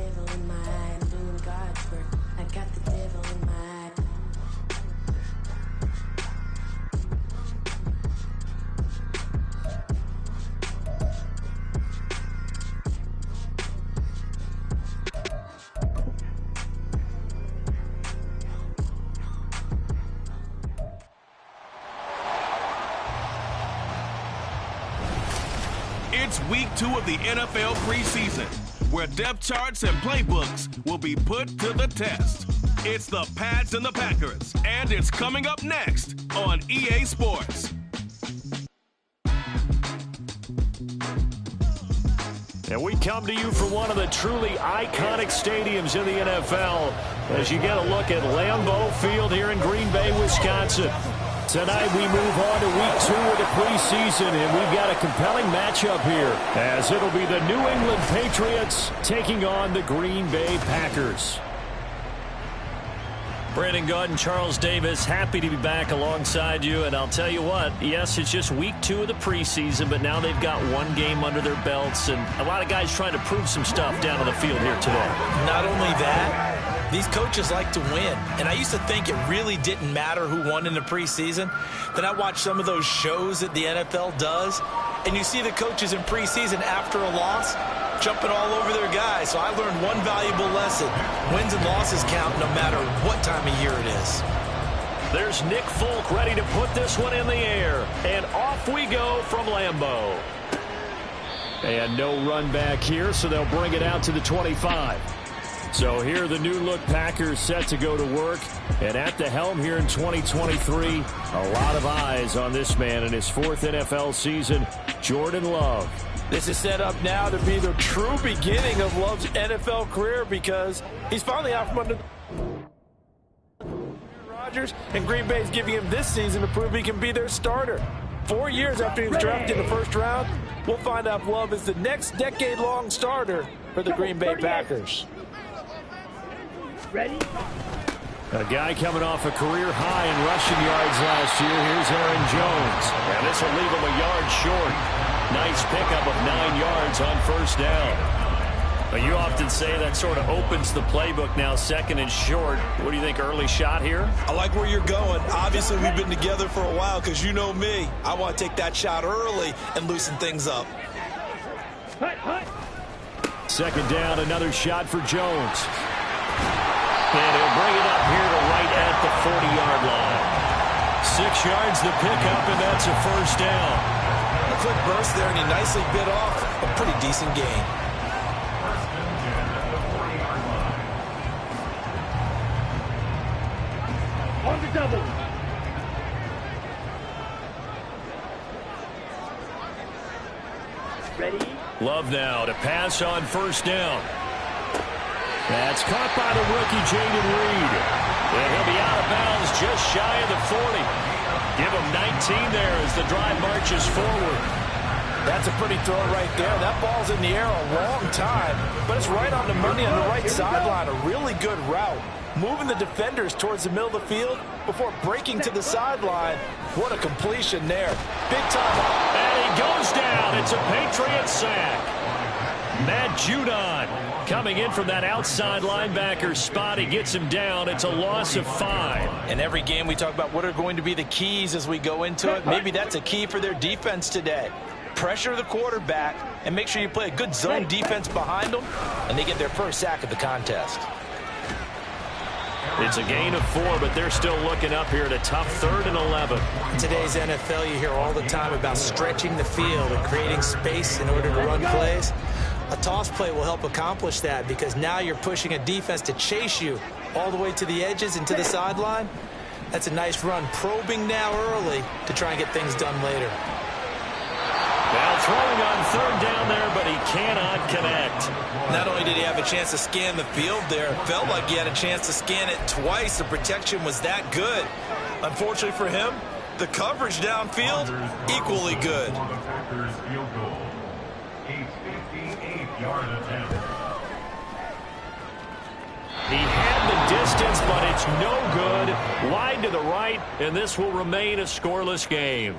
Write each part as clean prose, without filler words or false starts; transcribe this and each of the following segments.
devil in my eye. I'm doing God's work. I got the devil in my eye. It's week 2 of the NFL preseason, where depth charts and playbooks will be put to the test. It's the Pats and the Packers, and it's coming up next on EA Sports. And we come to you from one of the truly iconic stadiums in the NFL as you get a look at Lambeau Field here in Green Bay, Wisconsin. Tonight we move on to week 2 of the preseason, and we've got a compelling matchup here as it'll be the New England Patriots taking on the Green Bay Packers. Brandon Gaudin, Charles Davis, happy to be back alongside you. And I'll tell you what, yes, it's just week 2 of the preseason, but now they've got one game under their belts, and a lot of guys trying to prove some stuff down on the field here today. Not only that, these coaches like to win. And I used to think it really didn't matter who won in the preseason. Then I watched some of those shows that the NFL does, and you see the coaches in preseason after a loss jumping all over their guys. So I learned one valuable lesson. Wins and losses count no matter what time of year it is. There's Nick Folk ready to put this one in the air. And off we go from Lambeau. And no run back here, so they'll bring it out to the 25. So here are the new-look Packers set to go to work. And at the helm here in 2023, a lot of eyes on this man in his 4th NFL season, Jordan Love. This is set up now to be the true beginning of Love's NFL career because he's finally out from under Rodgers, and Green Bay's giving him this season to prove he can be their starter. 4 years after he was drafted in the first round, we'll find out if Love is the next decade-long starter for the Green Bay Packers. Ready? A guy coming off a career high in rushing yards last year. Here's Aaron Jones. And this will leave him a yard short. Nice pickup of 9 yards on first down. But you often say that sort of opens the playbook now, 2nd and short. What do you think, early shot here? I like where you're going. Obviously, we've been together for a while because you know me. I want to take that shot early and loosen things up. 2nd down, another shot for Jones. And he'll bring it up here to right at the 40-yard line. 6 yards the pickup, and that's a first down. A quick burst there, and he nicely bit off a pretty decent gain. On the double. Ready? Love now to pass on first down. That's caught by the rookie, Jaden Reed. And he'll be out of bounds just shy of the 40. Give him 19 there as the drive marches forward. That's a pretty throw right there. That ball's in the air a long time, but it's right on the money on the right sideline. A really good route. Moving the defenders towards the middle of the field before breaking to the sideline. What a completion there. Big time. And he goes down. It's a Patriot sack. Matt Judon coming in from that outside linebacker spot. He gets him down. It's a loss of 5. In every game we talk about what are going to be the keys as we go into it. Maybe that's a key for their defense today. Pressure the quarterback and make sure you play a good zone defense behind them, and they get their first sack of the contest. It's a gain of 4, but they're still looking up here at a tough 3rd and 11. In today's NFL, you hear all the time about stretching the field and creating space in order to run plays. A toss play will help accomplish that because now you're pushing a defense to chase you all the way to the edges and to the sideline. That's a nice run. Probing now early to try and get things done later. Now throwing on 3rd down there, but he cannot connect. Not only did he have a chance to scan the field there, it felt like he had a chance to scan it twice. The protection was that good. Unfortunately for him, the coverage downfield, equally good. He had the distance, but it's no good. Wide to the right, and this will remain a scoreless game.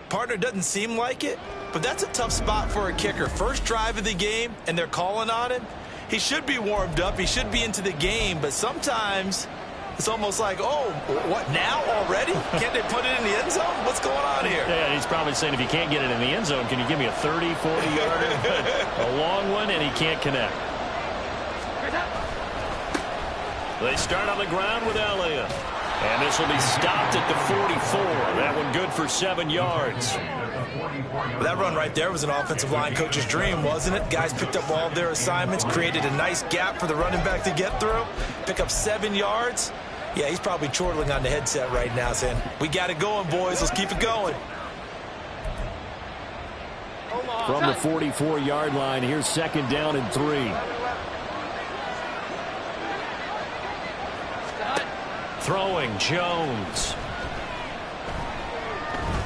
Partner, doesn't seem like it, but that's a tough spot for a kicker. First drive of the game, and they're calling on him. He should be warmed up. He should be into the game. But sometimes it's almost like, oh, what, now already? Can't they put it in the end zone? What's going on here? Yeah, he's probably saying, if you can't get it in the end zone, can you give me a 30, 40-yarder? A long one, and he can't connect. They start on the ground with Elliott. And this will be stopped at the 44. That one good for 7 yards. That run right there was an offensive line coach's dream, wasn't it? Guys picked up all their assignments, created a nice gap for the running back to get through, pick up 7 yards. Yeah, he's probably chortling on the headset right now saying, we got it going, boys. Let's keep it going. From the 44-yard line, here's 2nd down and 3. Throwing, Jones.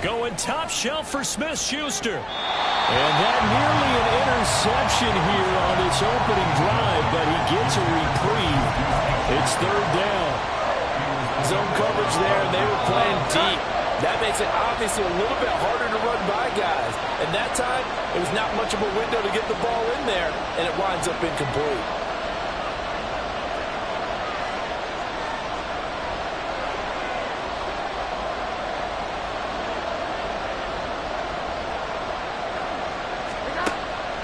Going top shelf for Smith-Schuster. And that nearly an interception here on this opening drive, but he gets a reprieve. It's 3rd down. Zone coverage there, and they were playing deep. That makes it obviously a little bit harder to run by guys. And that time, it was not much of a window to get the ball in there, and it winds up incomplete.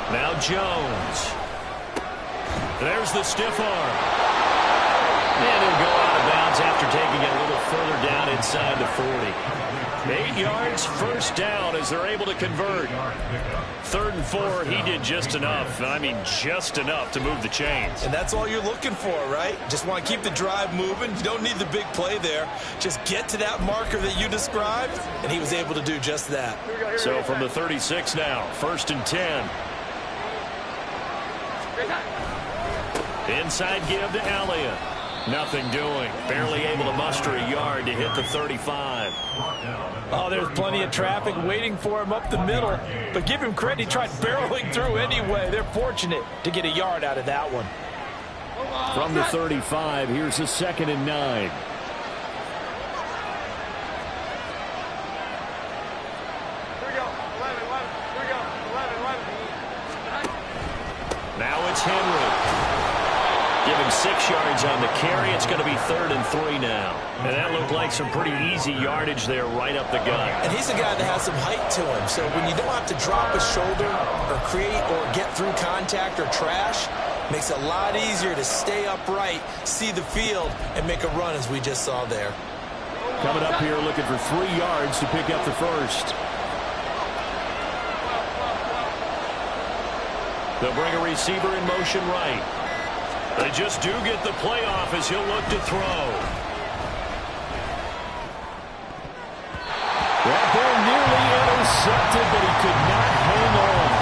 Now Jones. There's the stiff arm. And he'll go out of bounds after taking it a little further down inside the 40. 8 yards, 1st down as they're able to convert. 3rd and 4, he did just enough. I mean, just enough to move the chains. And that's all you're looking for, right? Just want to keep the drive moving. You don't need the big play there. Just get to that marker that you described, and he was able to do just that. So from the 36 now, 1st and 10. Inside give to Elliott. Nothing doing. Barely able to muster a yard to hit the 35. Oh, there's plenty of traffic waiting for him up the middle. But give him credit, he tried barreling through anyway. They're fortunate to get a yard out of that one. From the 35, here's a 2nd and 9. Now it's Henry. Give him 6 yards on the carry. It's going to be 3rd and 3 now. And that looked like some pretty easy yardage there right up the gut. And he's a guy that has some height to him. So when you don't have to drop a shoulder or create or get through contact or trash, makes it a lot easier to stay upright, see the field, and make a run as we just saw there. Coming up here looking for 3 yards to pick up the 1st. They'll bring a receiver in motion right. They just do get the play off as he'll look to throw. That ball nearly intercepted, but he could not hang on.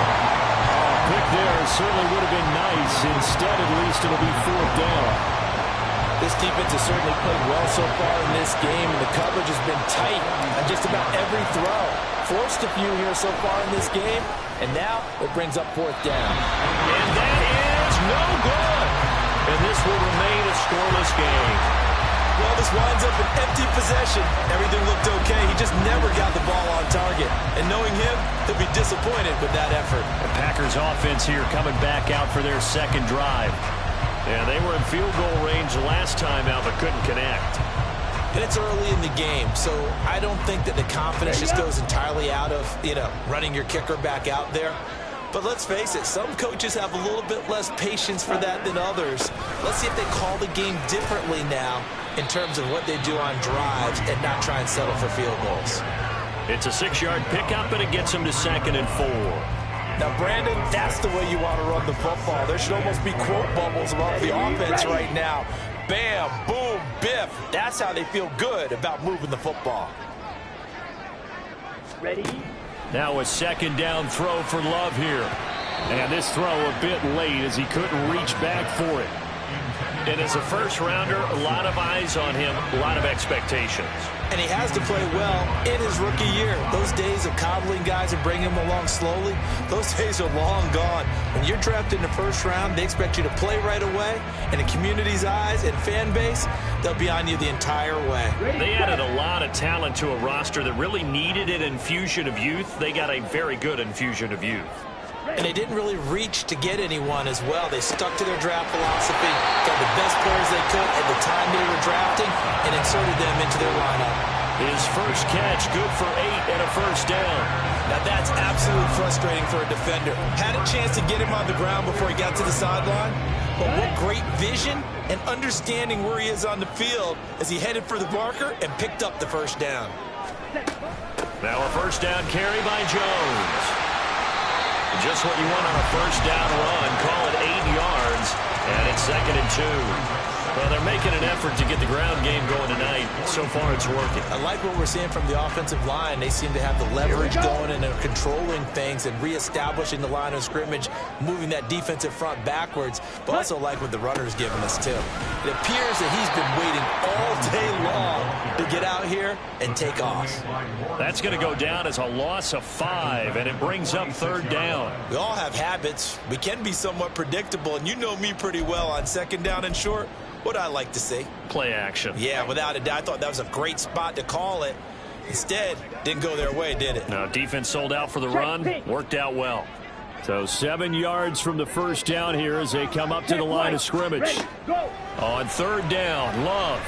Oh, pick there certainly would have been nice. Instead, at least it'll be 4th down. This defense has certainly played well so far in this game, and the coverage has been tight on just about every throw. Forced a few here so far in this game, and now it brings up 4th down. And that is no good. And this will remain a scoreless game. Well, this winds up an empty possession. Everything looked okay. He just never got the ball on target. And knowing him, he'll be disappointed with that effort. The Packers offense here coming back out for their 2nd drive. Yeah, they were in field goal range last time out, but couldn't connect. And it's early in the game, so I don't think that the confidence just goes entirely out of, running your kicker back out there. But let's face it, some coaches have a little bit less patience for that than others. Let's see if they call the game differently now in terms of what they do on drives and not try and settle for field goals. It's a 6-yard pickup, and it gets them to 2nd and 4. Now, Brandon, that's the way you want to run the football. There should almost be quote bubbles about the offense right now. Bam, boom, biff. That's how they feel good about moving the football. Ready? Now a 2nd down throw for Love here. And this throw a bit late as he couldn't reach back for it. And as a first-rounder, a lot of eyes on him, a lot of expectations. And he has to play well in his rookie year. Those days of coddling guys and bringing them along slowly, those days are long gone. When you're drafted in the 1st round, they expect you to play right away. And in community's eyes and fan base, they'll be on you the entire way. They added a lot of talent to a roster that really needed an infusion of youth. They got a very good infusion of youth. And they didn't really reach to get anyone as well. They stuck to their draft philosophy, got the best players they could at the time they were drafting, and inserted them into their lineup. His first catch, good for 8 and a first down. Now that's absolutely frustrating for a defender. Had a chance to get him on the ground before he got to the sideline, but what great vision and understanding where he is on the field as he headed for the marker and picked up the first down. Now a first down carry by Jones. Just what you want on a first down run. Call it 8 yards, and it's 2nd and 2. Well, they're making an effort to get the ground game going tonight. So far, it's working. I like what we're seeing from the offensive line. They seem to have the leverage going, and they're controlling things and reestablishing the line of scrimmage, moving that defensive front backwards, but also like what the runner's giving us, too. It appears that he's been waiting all day long to get out here and take off. That's going to go down as a loss of 5, and it brings up 3rd down. We all have habits. We can be somewhat predictable, and you know me pretty well on 2nd down and short. What I like to see. Play action. Yeah, without a doubt. I thought that was a great spot to call it. Instead, didn't go their way, did it? No, defense sold out for the run. Worked out well. So 7 yards from the first down here as they come up to the line of scrimmage. On 3rd down, Love.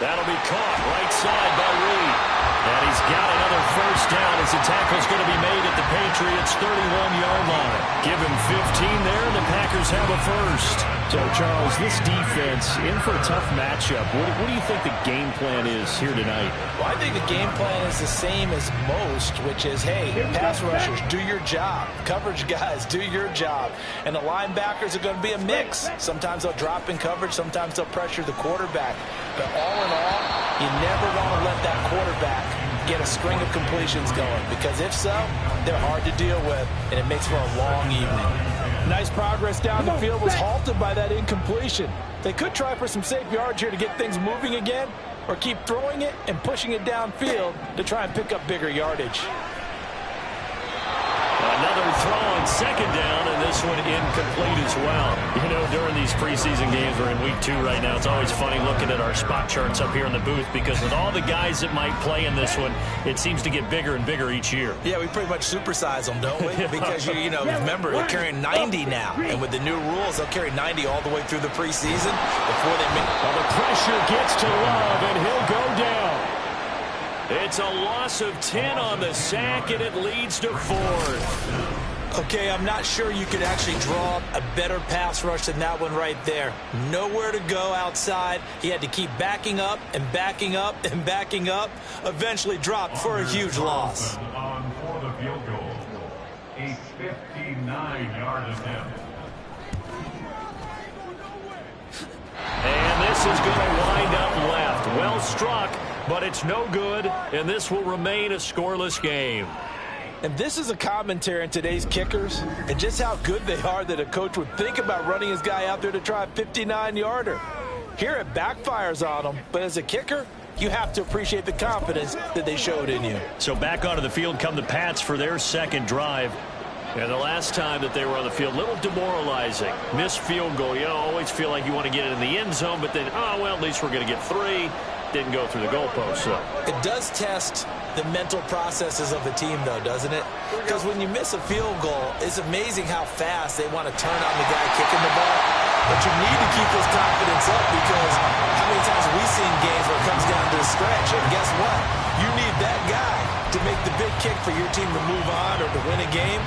That'll be caught right side by Reed. And he's got another first down as the tackle's going to be made at the Patriots' 31-yard line. Give him 15 there, and the Packers have a first. So, Charles, this defense in for a tough matchup. What do you think the game plan is here tonight? Well, I think the game plan is the same as most, which is, hey, pass rushers, do your job. Coverage guys, do your job. And the linebackers are going to be a mix. Sometimes they'll drop in coverage. Sometimes they'll pressure the quarterback. But all in all, you never want to let that quarterback get a string of completions going, because if so, they're hard to deal with, and it makes for a long evening. Nice progress down the field was halted by that incompletion. They could try for some safe yards here to get things moving again, or keep throwing it and pushing it downfield to try and pick up bigger yardage. Another throw on 2nd down, and this one incomplete as well. You know, during these preseason games, we're in week 2 right now. It's always funny looking at our spot charts up here in the booth, because with all the guys that might play in this one, it seems to get bigger and bigger each year. Yeah, we pretty much supersize them, don't we? Because, you know, remember, they're carrying 90 now. And with the new rules, they'll carry 90 all the way through the preseason before they make... Well, the pressure gets to Love, and he'll go down. It's a loss of 10 on the sack, and it leads to 4th. Okay, I'm not sure you could actually draw a better pass rush than that one right there. Nowhere to go outside. He had to keep backing up and backing up and backing up. Eventually dropped for a huge loss. On for the field goal. A 59-yard attempt. And this is going to wind up left. Well struck, but it's no good, and this will remain a scoreless game. And this is a commentary on today's kickers and just how good they are that a coach would think about running his guy out there to try a 59-yarder. Here it backfires on him, but as a kicker, you have to appreciate the confidence that they showed in you. So back onto the field come the Pats for their second drive. And the last time that they were on the field, a little demoralizing. Missed field goal. You always feel like you want to get it in the end zone, but then, oh, well, at least we're going to get 3. Didn't go through the goalpost. So it does test the mental processes of the team, though, doesn't it? Because when you miss a field goal, it's amazing how fast they want to turn on the guy kicking the ball. But you need to keep this confidence up, because how many times have we seen games where it comes down to a stretch? And guess what? You need that guy to make the big kick for your team to move on or to win a game.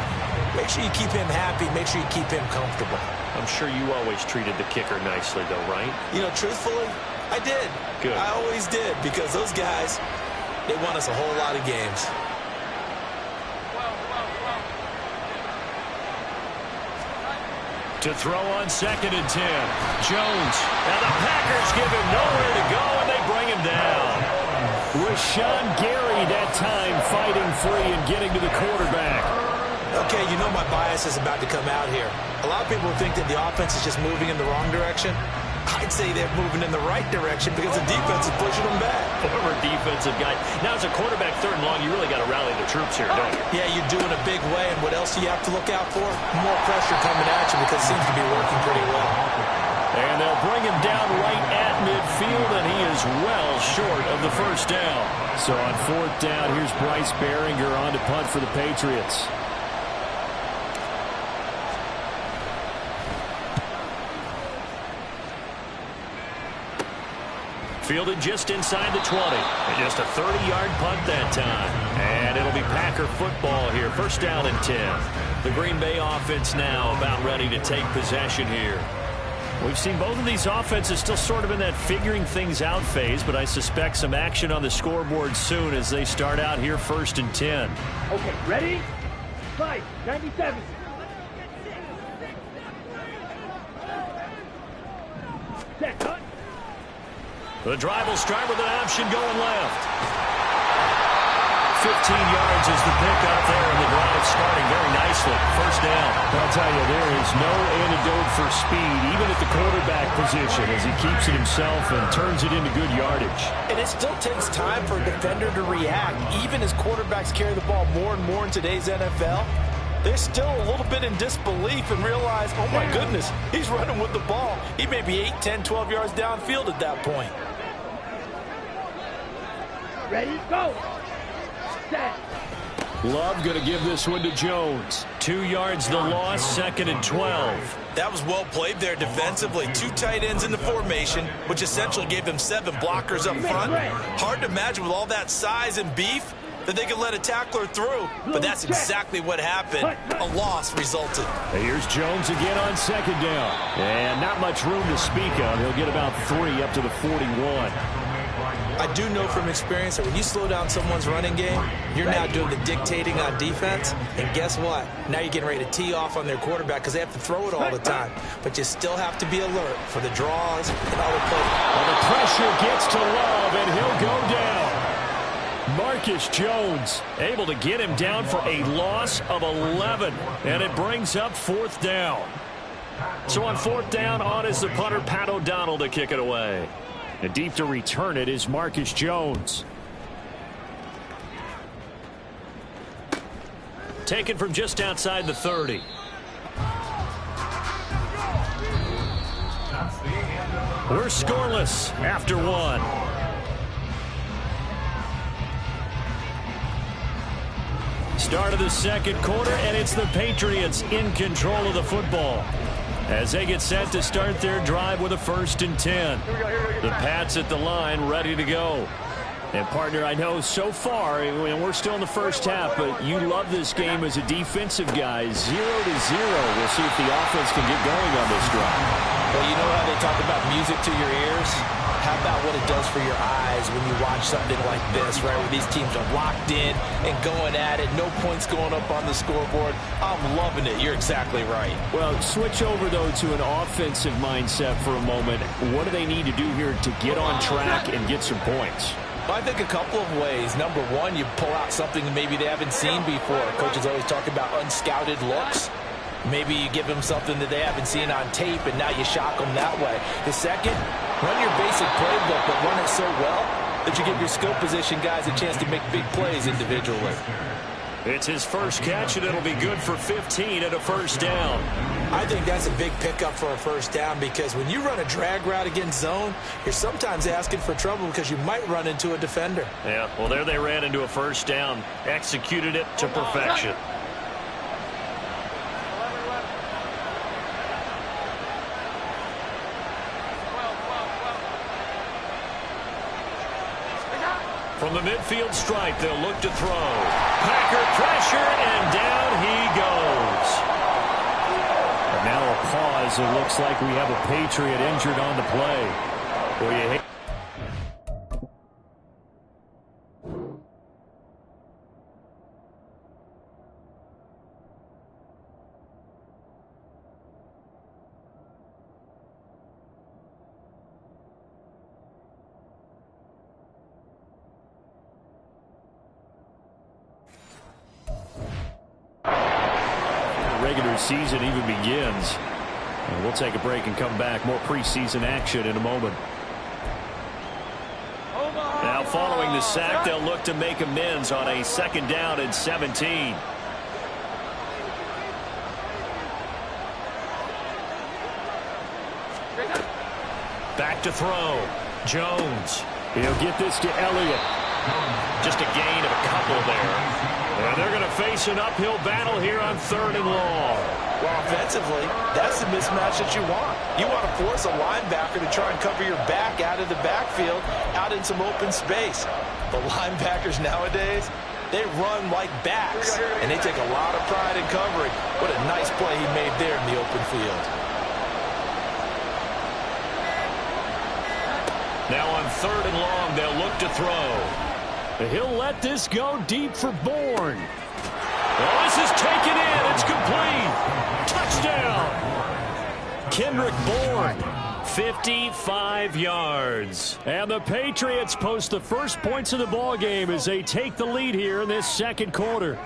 Make sure you keep him happy. Make sure you keep him comfortable. I'm sure you always treated the kicker nicely, though, right? You know, truthfully, I did. Good. I always did, because those guys, they won us a whole lot of games. To throw on 2nd and 10. Jones. Now the Packers give him nowhere to go, and they bring him down. Rashawn Gary that time fighting free and getting to the quarterback. Okay, you know my bias is about to come out here. A lot of people think that the offense is just moving in the wrong direction. I'd say they're moving in the right direction because the defense is pushing them back. Former defensive guy. Now, as a quarterback 3rd and long, you really got to rally the troops here, don't you? Yeah, you do in a big way. And what else do you have to look out for? More pressure coming at you, because it seems to be working pretty well. And they'll bring him down right at midfield, and he is well short of the first down. So on 4th down, here's Bryce Behringer on to punt for the Patriots. Fielded just inside the 20. And just a 30-yard punt that time. And it'll be Packer football here. First down and 10. The Green Bay offense now about ready to take possession here. We've seen both of these offenses still sort of in that figuring things out phase, but I suspect some action on the scoreboard soon as they start out here first and 10. Okay, ready? 5, 97. Set, cut. The drive will start with an option going left. 15 yards is the pickup there, and the drive starting very nicely. First down. I'll tell you, there is no antidote for speed, even at the quarterback position, as he keeps it himself and turns it into good yardage. And it still takes time for a defender to react. Even as quarterbacks carry the ball more and more in today's NFL, they're still a little bit in disbelief and realize, oh my goodness, he's running with the ball. He may be 8, 10, 12 yards downfield at that point. Ready, go. Set. Love going to give this one to Jones. 2 yards the loss, second and 12. That was well played there defensively. 2 tight ends in the formation, which essentially gave them 7 blockers up front. Hard to imagine with all that size and beef that they could let a tackler through, but that's exactly what happened. A loss resulted. Here's Jones again on second down. And not much room to speak of. He'll get about 3 up to the 41. I do know from experience that when you slow down someone's running game, you're now doing the dictating on defense. And guess what? Now you're getting ready to tee off on their quarterback because they have to throw it all the time. But you still have to be alert for the draws and other plays. Well, the pressure gets to Love, and he'll go down. Marcus Jones able to get him down for a loss of 11. And it brings up fourth down. So on fourth down, on is the punter, Pat O'Donnell, to kick it away. And deep to return it is Marcus Jones. Taken from just outside the 30. We're scoreless after 1. Start of the second quarter, and it's the Patriots in control of the football as they get set to start their drive with a first and 10. The Pats at the line, ready to go. And, partner, I know so far, we're still in the first half, but you love this game as a defensive guy. 0-0. We'll see if the offense can get going on this drive. Well, you know how they talk about music to your ears? How about what it does for your eyes when you watch something like this, right, where these teams are locked in and going at it, no points going up on the scoreboard. I'm loving it. You're exactly right. Well, switch over, though, to an offensive mindset for a moment. What do they need to do here to get on track and get some points? Well, I think a couple of ways. Number one, you pull out something maybe they haven't seen before. Coaches always talk about unscouted looks. Maybe you give them something that they haven't seen on tape, and now you shock them that way. The second, run your basic playbook, but run it so well that you give your skill position guys a chance to make big plays individually. It's his first catch, and it'll be good for 15 at a first down. I think that's a big pickup for a first down because when you run a drag route against zone, you're sometimes asking for trouble because you might run into a defender. Yeah, well, there they ran into a first down, executed it to perfection. From the midfield stripe, they'll look to throw. Packer pressure, and down he goes. And now a pause. It looks like we have a Patriot injured on the play. Boy, you hate. Regular season even begins. And we'll take a break and come back. More preseason action in a moment. Now following the sack, they'll look to make amends on a second down and 17. Back to throw. Jones. He'll get this to Elliott. Just a gain of a couple there. And they're going to face an uphill battle here on 3rd and long. Well, offensively, that's the mismatch that you want. You want to force a linebacker to try and cover your back out of the backfield, out in some open space. The linebackers nowadays, they run like backs, and they take a lot of pride in covering. What a nice play he made there in the open field. Now on 3rd and long, they'll look to throw. He'll let this go deep for Bourne. Oh, this is taken in. It's complete. Touchdown. Kendrick Bourne, 55 yards. And the Patriots post the first points of the ball game as they take the lead here in this second quarter.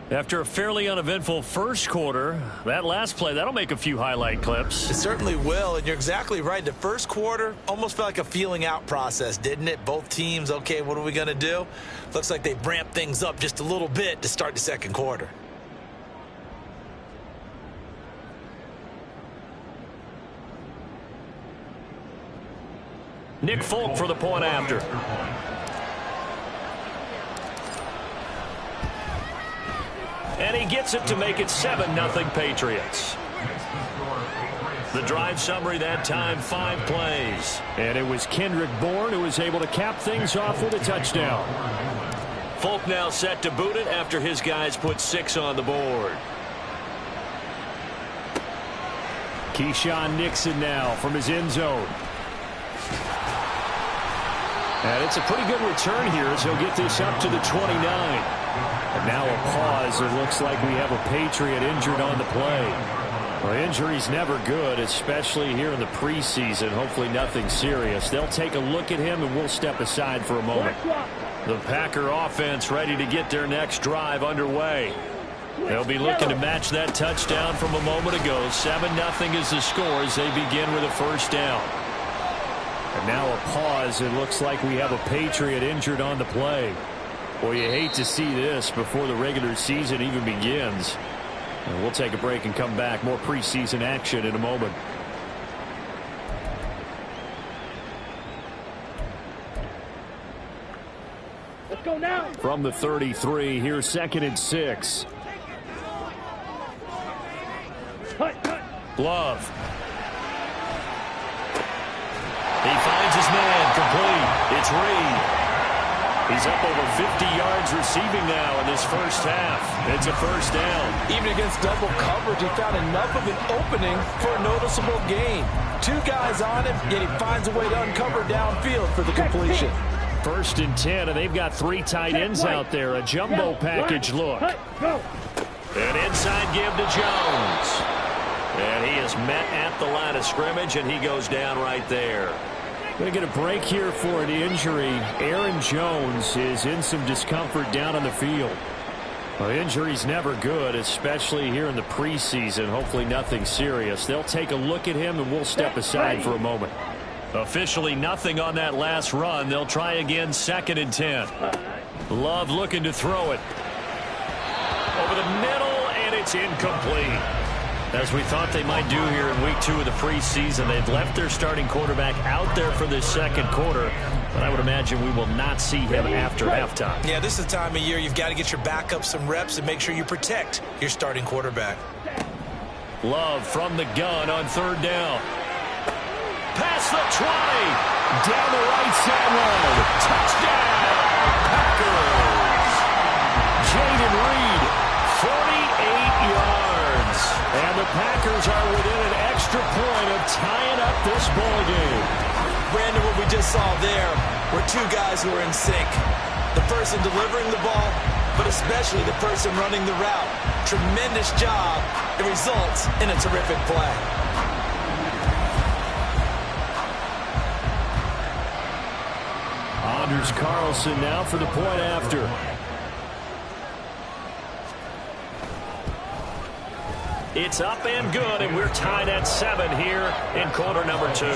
After a fairly uneventful first quarter, that last play, that'll make a few highlight clips. It certainly will, and you're exactly right. The first quarter almost felt like a feeling out process, didn't it? Both teams, okay, what are we going to do? Looks like they ramped things up just a little bit to start the second quarter. Nick Folk for the point after. And he gets it to make it 7-0 Patriots. The drive summary that time, 5 plays. And it was Kendrick Bourne who was able to cap things off with a touchdown. Folk now set to boot it after his guys put 6 on the board. Keyshawn Nixon now from his end zone. And it's a pretty good return here as he'll get this up to the 29. And now a pause. It looks like we have a Patriot injured on the play. Well, injury's never good, especially here in the preseason. Hopefully nothing serious. They'll take a look at him, and we'll step aside for a moment. The Packer offense ready to get their next drive underway. They'll be looking to match that touchdown from a moment ago. 7-0 is the score as they begin with a first down. And now a pause. It looks like we have a Patriot injured on the play. Well, you hate to see this before the regular season even begins. And we'll take a break and come back. More preseason action in a moment. Let's go now. From the 33, here's 2nd and 6. Glove. He finds his man, complete. It's Reed. He's up over 50 yards receiving now in this first half. It's a first down. Even against double coverage, he found enough of an opening for a noticeable gain. 2 guys on him, yet he finds a way to uncover downfield for the completion. 1st and 10, and they've got 3 tight ends out there. A jumbo package look. An inside give to Jones. And he is met at the line of scrimmage, and he goes down right there. Going to get a break here for an injury. Aaron Jones is in some discomfort down on the field. Well, injury's never good, especially here in the preseason. Hopefully nothing serious. They'll take a look at him, and we'll step aside for a moment. Officially nothing on that last run. They'll try again, 2nd and 10. Love looking to throw it. Over the middle, and it's incomplete. As we thought they might do here in week 2 of the preseason, they've left their starting quarterback out there for this second quarter, but I would imagine we will not see him after halftime. Yeah, this is the time of year you've got to get your backup some reps and make sure you protect your starting quarterback. Love from the gun on 3rd down. Past the 20. Down the right sideline. Touchdown, Packers. Jaden Reed, 48 yards. And the Packers are within an extra point of tying up this ball game. Brandon, what we just saw there were 2 guys who were in sync. The person delivering the ball, but especially the person running the route. Tremendous job. It results in a terrific play. Anders Carlson now for the point after. It's up and good, and we're tied at 7 here in quarter number 2.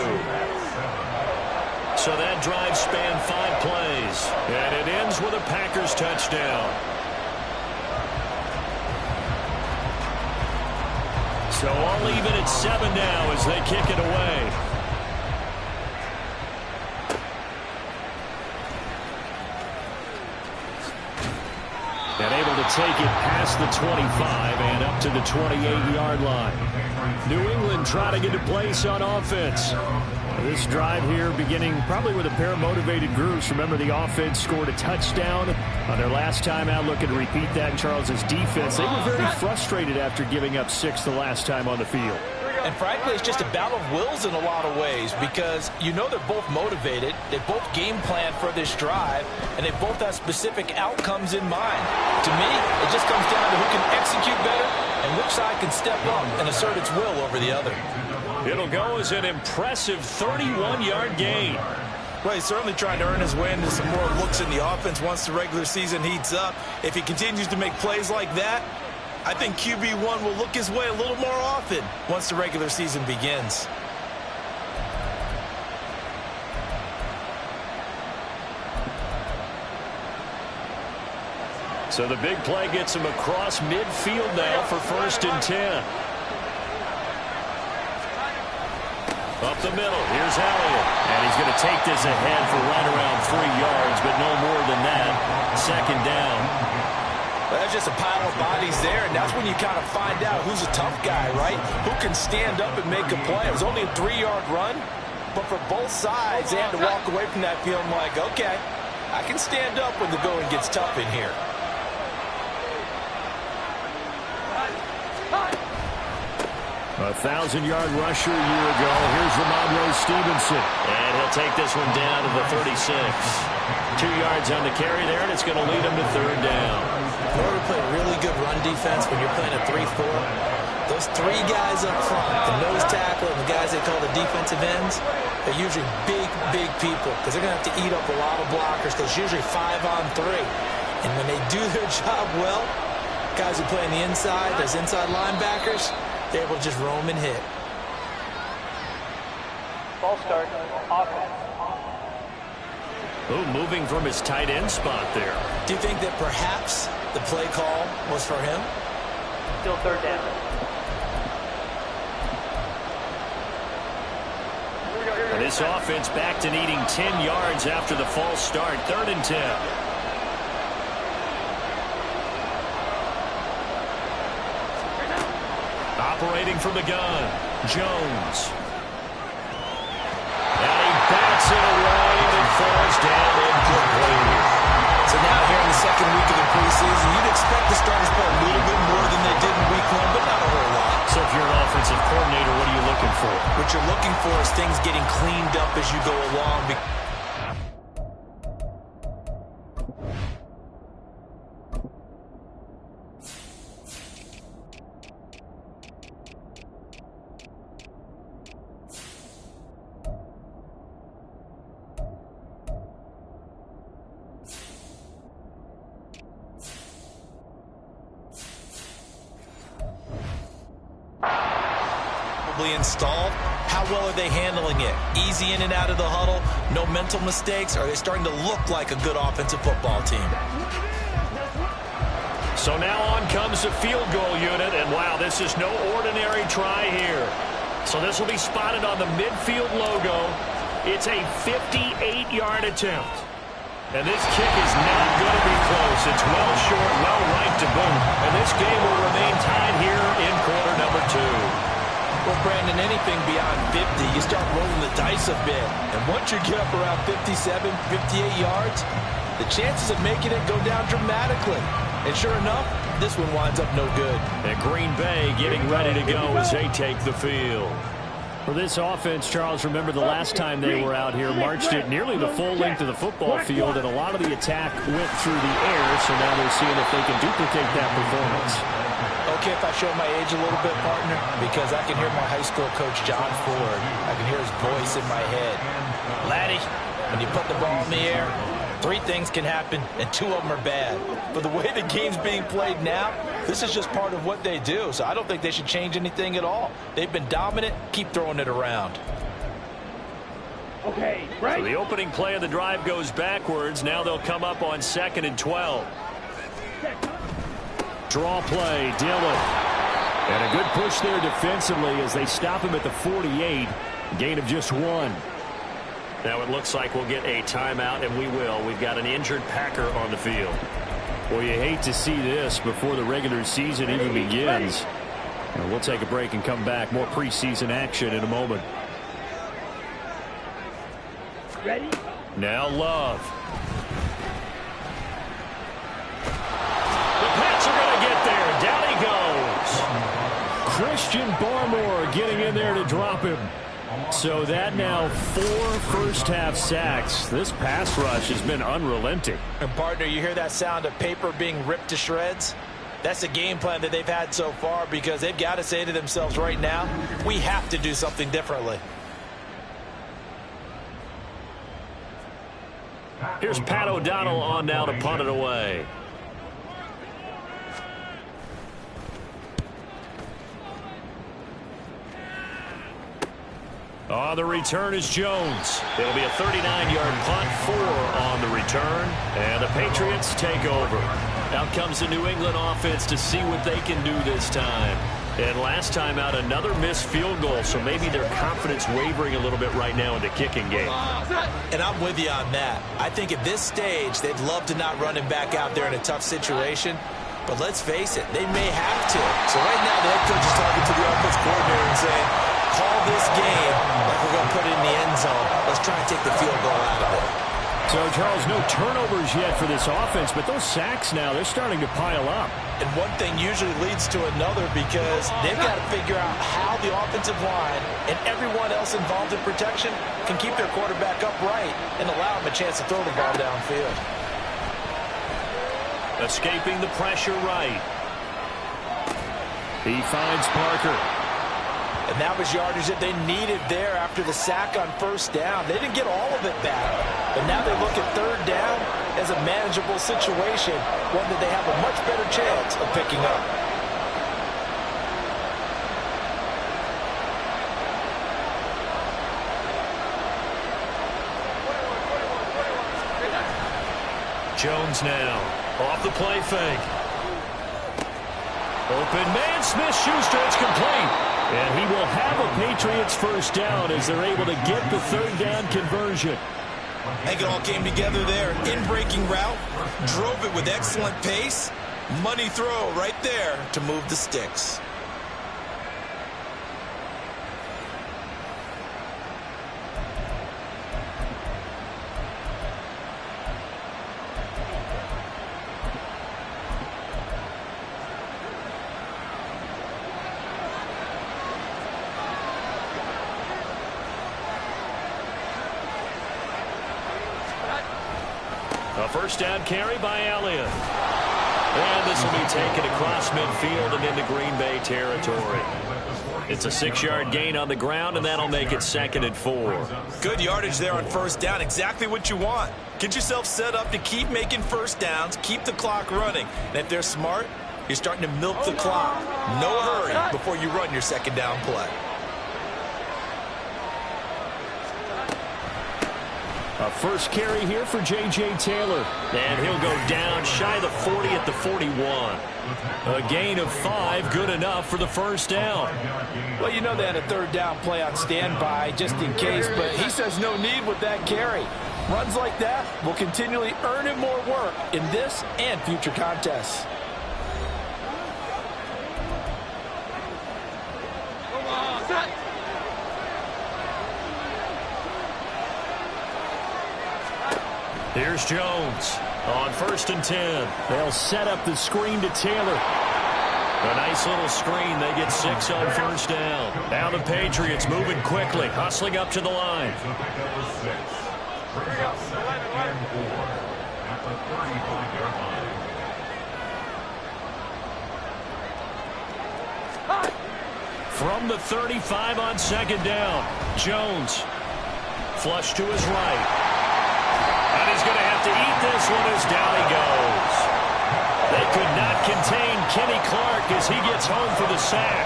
So that drive spanned 5 plays, and it ends with a Packers touchdown. So all even at 7 now as they kick it away. And able to take it past the 25 and up to the 28-yard line. New England trying to get a place on offense. This drive here beginning probably with a pair of motivated groups. Remember, the offense scored a touchdown on their last time out. Looking to repeat that in Charles's defense. They were very frustrated after giving up 6 the last time on the field. And frankly, it's just a battle of wills in a lot of ways because you know they're both motivated. They both game plan for this drive, and they both have specific outcomes in mind. To me, it just comes down to who can execute better and which side can step up and assert its will over the other. It'll go as an impressive 31-yard gain. Well, he's certainly trying to earn his way into some more looks in the offense once the regular season heats up. If he continues to make plays like that, I think QB1 will look his way a little more often once the regular season begins. So the big play gets him across midfield now for 1st and 10. Up the middle, here's Elliott. And he's going to take this ahead for right around 3 yards, but no more than that. 2nd down. Well, that's just a pile of bodies there, and that's when you kind of find out who's a tough guy, right? Who can stand up and make a play. It was only a 3-yard run, but for both sides, they had to walk away from that feeling like, okay, I can stand up when the going gets tough in here. A 1,000-yard rusher a year ago. Here's Ramondre Stevenson. And he'll take this one down to the 36. 2 yards on the carry there, and it's going to lead him to 3rd down. In order to play a really good run defense when you're playing a 3-4, those 3 guys up front, the nose tackle and the guys they call the defensive ends, they're usually big people because they're going to have to eat up a lot of blockers because it's usually 5-on-3. And when they do their job well, guys who play on the inside, those inside linebackers, they're able to just roam and hit. Ball start. Offense. Ooh, moving from his tight end spot there. Do you think that perhaps the play call was for him? Still 3rd down. And this offense back to needing 10 yards after the false start. 3rd and 10. Operating from the gun, Jones. And he bats it away and it falls down incomplete. So now here in the 2nd week of the preseason, you'd expect the starters to play a little bit more than they did in week 1, but not a whole lot. So if you're an offensive coordinator, what are you looking for? What you're looking for is things getting cleaned up as you go along. Installed. How well are they handling it? Easy in and out of the huddle, no mental mistakes. Are they starting to look like a good offensive football team? So now on comes the field goal unit, and wow, this is no ordinary try here. So this will be spotted on the midfield logo. It's a 58-yard attempt. And this kick is not going to be close. It's well short, well right to boot. And this game will remain tied here in quarter number 2. Well, Brandon, anything beyond 50, you start rolling the dice a bit. And once you get up around 57, 58 yards, the chances of making it go down dramatically. And sure enough, this one winds up no good. And Green Bay getting ready to go as they take the field. For this offense, Charles, remember the last time they were out here, marched it nearly the full length of the football field, and a lot of the attack went through the air, so now they're seeing if they can duplicate that performance. Okay, if I show my age a little bit, partner, because I can hear my high school coach, John Ford. I can hear his voice in my head. Laddie, when you put the ball in the air, 3 things can happen, and 2 of them are bad. But the way the game's being played now, this is just part of what they do. So I don't think they should change anything at all. They've been dominant. Keep throwing it around. Okay, right. So the opening play of the drive goes backwards. Now they'll come up on 2nd and 12. Draw play, Dillon. And a good push there defensively as they stop him at the 48. Gain of just 1. Now it looks like we'll get a timeout, and we will. We've got an injured Packer on the field. Well, you hate to see this before the regular season even begins. And we'll take a break and come back. More preseason action in a moment. Ready? Now Love. The Pats are going to get there. Down he goes. Christian Barmore getting in there to drop him. So that now 4 first-half sacks. This pass rush has been unrelenting. And partner, you hear that sound of paper being ripped to shreds? That's the game plan that they've had so far, because they've got to say to themselves right now, we have to do something differently. Here's Pat O'Donnell on now to punt it away. On the return is Jones. It'll be a 39-yard punt, 4 on the return, and the Patriots take over. Out comes the New England offense to see what they can do this time. And last time out, another missed field goal, so maybe their confidence wavering a little bit right now in the kicking game. And I'm with you on that. I think at this stage, they'd love to not run him back out there in a tough situation. But let's face it, they may have to. So right now, the head coach is talking to the offense coordinator and saying, call this game like we're going to put it in the end zone. Let's try and take the field goal out of it. So, Charles, no turnovers yet for this offense, but those sacks now, they're starting to pile up. And one thing usually leads to another, because they've got to figure out how the offensive line and everyone else involved in protection can keep their quarterback upright and allow him a chance to throw the ball downfield. Escaping the pressure right. He finds Parker. And that was yardage that they needed there after the sack on first down. They didn't get all of it back, but now they look at third down as a manageable situation, one that they have a much better chance of picking up. Jones now off the play fake. Open man, Smith-Schuster, it's complete. And he will have a Patriots first down as they're able to get the third down conversion. I think it all came together there. In-breaking route, drove it with excellent pace. Money throw right there to move the sticks. A first down carry by Elliott. And this will be taken across midfield and into Green Bay territory. It's a 6-yard gain on the ground, and that'll make it 2nd and 4. Good yardage there on first down. Exactly what you want. Get yourself set up to keep making first downs, keep the clock running. And if they're smart, you're starting to milk the clock. No hurry before you run your second down play. A first carry here for J.J. Taylor. And he'll go down shy of the 40 at the 41. A gain of 5, good enough for the first down. Well, you know they had a third down play on standby just in case, but he says no need with that carry. Runs like that will continually earn him more work in this and future contests. Here's Jones on 1st and 10. They'll set up the screen to Taylor. A nice little screen. They get 6 on first down. Now the Patriots moving quickly, hustling up to the line. From the 35 on 2nd down, Jones flush to his right. And he's going to have to eat this one as down he goes. They could not contain Kenny Clark as he gets home for the sack.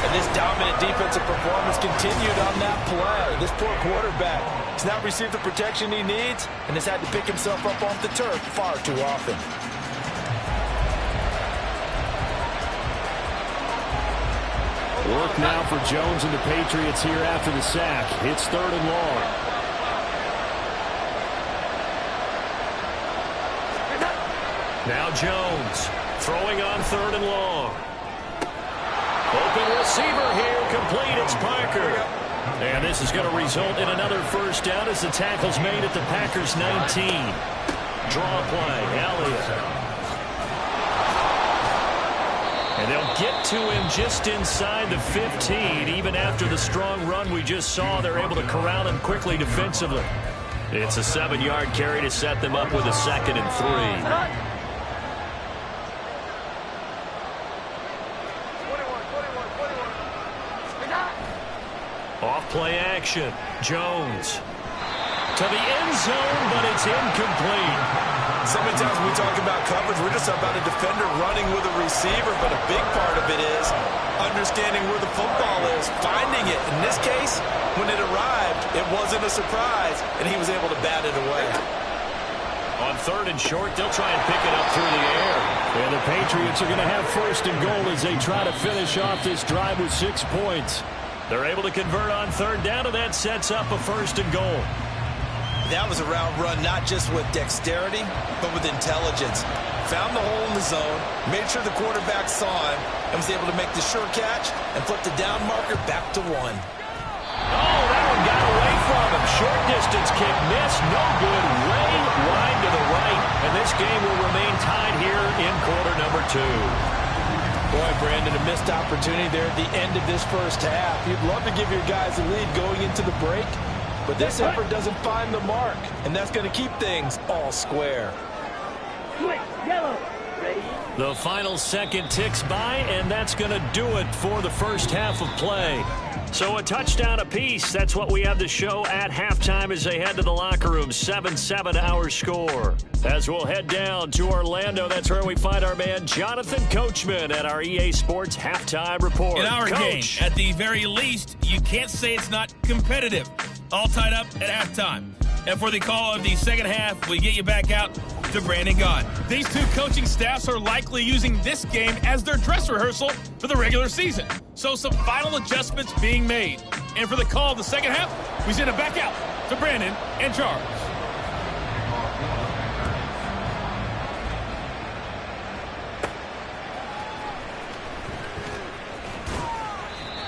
And this dominant defensive performance continued on that play. This poor quarterback has not received the protection he needs and has had to pick himself up off the turf far too often. Work now for Jones and the Patriots here after the sack. It's 3rd and long. Now Jones throwing on 3rd and long. Open receiver here, complete. It's Parker. And this is going to result in another first down as the tackle's made at the Packers' 19. Draw play, Elliott. And they'll get to him just inside the 15. Even after the strong run we just saw, they're able to corral him quickly defensively. It's a 7-yard carry to set them up with a 2nd and 3. Off play action. Jones to the end zone, but it's incomplete. So many times when we talk about coverage, we're just about a defender running with a receiver, but a big part of it is understanding where the football is, finding it. In this case, when it arrived, it wasn't a surprise, and he was able to bat it away. On 3rd and short, they'll try and pick it up through the air. And the Patriots are going to have 1st and goal as they try to finish off this drive with 6 points. They're able to convert on 3rd down, and that sets up a 1st and goal. That was a route run not just with dexterity, but with intelligence. Found the hole in the zone, made sure the quarterback saw him, and was able to make the sure catch and flip the down marker back to 1. Oh, that one got away from him. Short distance kick missed. No good. Way wide to the right. And this game will remain tied here in quarter number 2. Boy, Brandon, a missed opportunity there at the end of this first half. You'd love to give your guys a lead going into the break, but this effort doesn't find the mark, and that's going to keep things all square. Switch, yellow, ready? The final second ticks by, and that's going to do it for the first half of play. So a touchdown apiece. That's what we have to show at halftime as they head to the locker room. 7-7 our score. As we'll head down to Orlando, that's where we find our man Jonathan Coachman at our EA Sports Halftime Report. In our game, at the very least, you can't say it's not competitive. All tied up at halftime. And for the call of the second half, we get you back out to Brandon Gott. These two coaching staffs are likely using this game as their dress rehearsal for the regular season. So some final adjustments being made. And for the call of the second half, we send it back out to Brandon and Charles.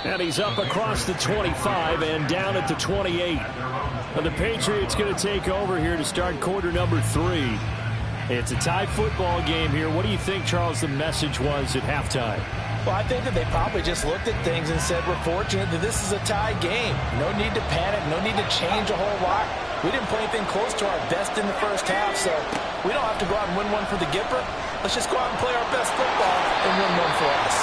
And he's up across the 25 and down at the 28. And the Patriots going to take over here to start quarter number 3. It's a tie football game here. What do you think, Charles, the message was at halftime? Well, I think that they probably just looked at things and said, we're fortunate that this is a tie game. No need to panic. No need to change a whole lot. We didn't play anything close to our best in the first half, so we don't have to go out and win one for the Gipper. Let's just go out and play our best football and win one for us.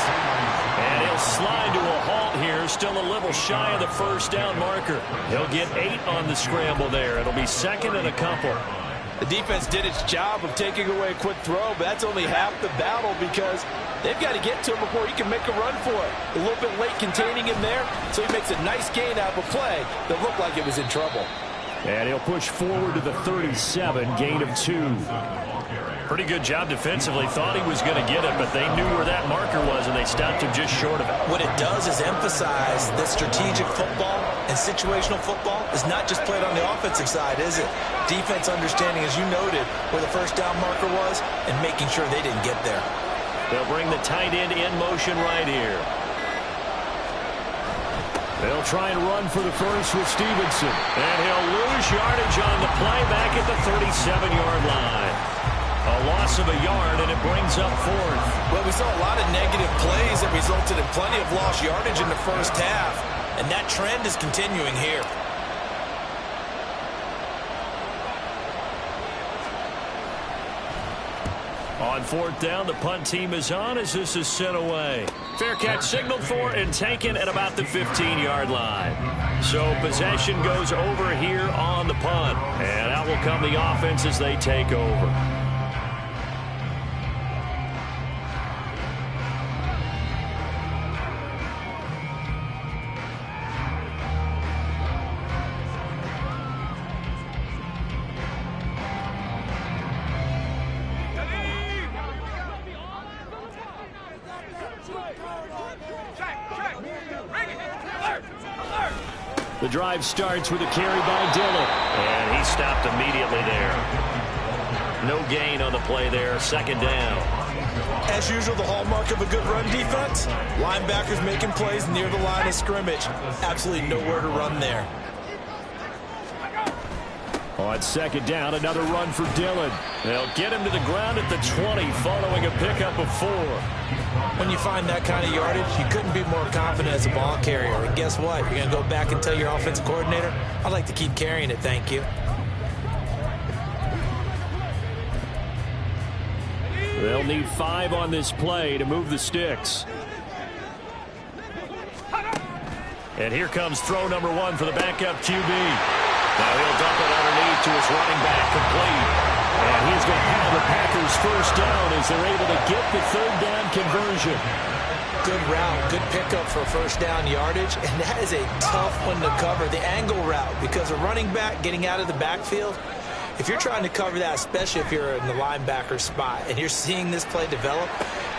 And he'll slide to a halt here, still a little shy of the first down marker. He'll get 8 on the scramble there. It'll be 2nd and a couple. The defense did its job of taking away a quick throw, but that's only half the battle because they've got to get to him before he can make a run for it. A little bit late containing him there, so he makes a nice gain out of a play that looked like it was in trouble. And he'll push forward to the 37, gain of 2. Pretty good job defensively. Thought he was going to get it, but they knew where that marker was, and they stopped him just short of it. What it does is emphasize that strategic football and situational football is not just played on the offensive side, is it? Defense understanding, as you noted, where the first down marker was and making sure they didn't get there. They'll bring the tight end in motion right here. They'll try and run for the first with Stevenson. And he'll lose yardage on the play back at the 37-yard line. A loss of a yard, and it brings up 4th. Well, we saw a lot of negative plays that resulted in plenty of lost yardage in the first half, and that trend is continuing here. On 4th down, the punt team is on as this is sent away. Fair catch signaled for and taken at about the 15-yard line. So possession goes over here on the punt, and out will come the offense as they take over. The drive starts with a carry by Dillon, and he stopped immediately there. No gain on the play there. Second down. As usual, the hallmark of a good run defense, linebackers making plays near the line of scrimmage. Absolutely nowhere to run there. On second down, another run for Dillon. They'll get him to the ground at the 20 following a pickup of 4. When you find that kind of yardage, you couldn't be more confident as a ball carrier. And guess what? You're going to go back and tell your offensive coordinator, I'd like to keep carrying it, thank you. They'll need 5 on this play to move the sticks. And here comes throw number 1 for the backup QB. Now he'll dump it underneath to his running back, complete. And he's going to have the Packers first down as they're able to get the third down conversion. Good route, good pickup for first down yardage, and that is a tough one to cover, the angle route, because a running back getting out of the backfield, if you're trying to cover that, especially if you're in the linebacker spot, and you're seeing this play develop,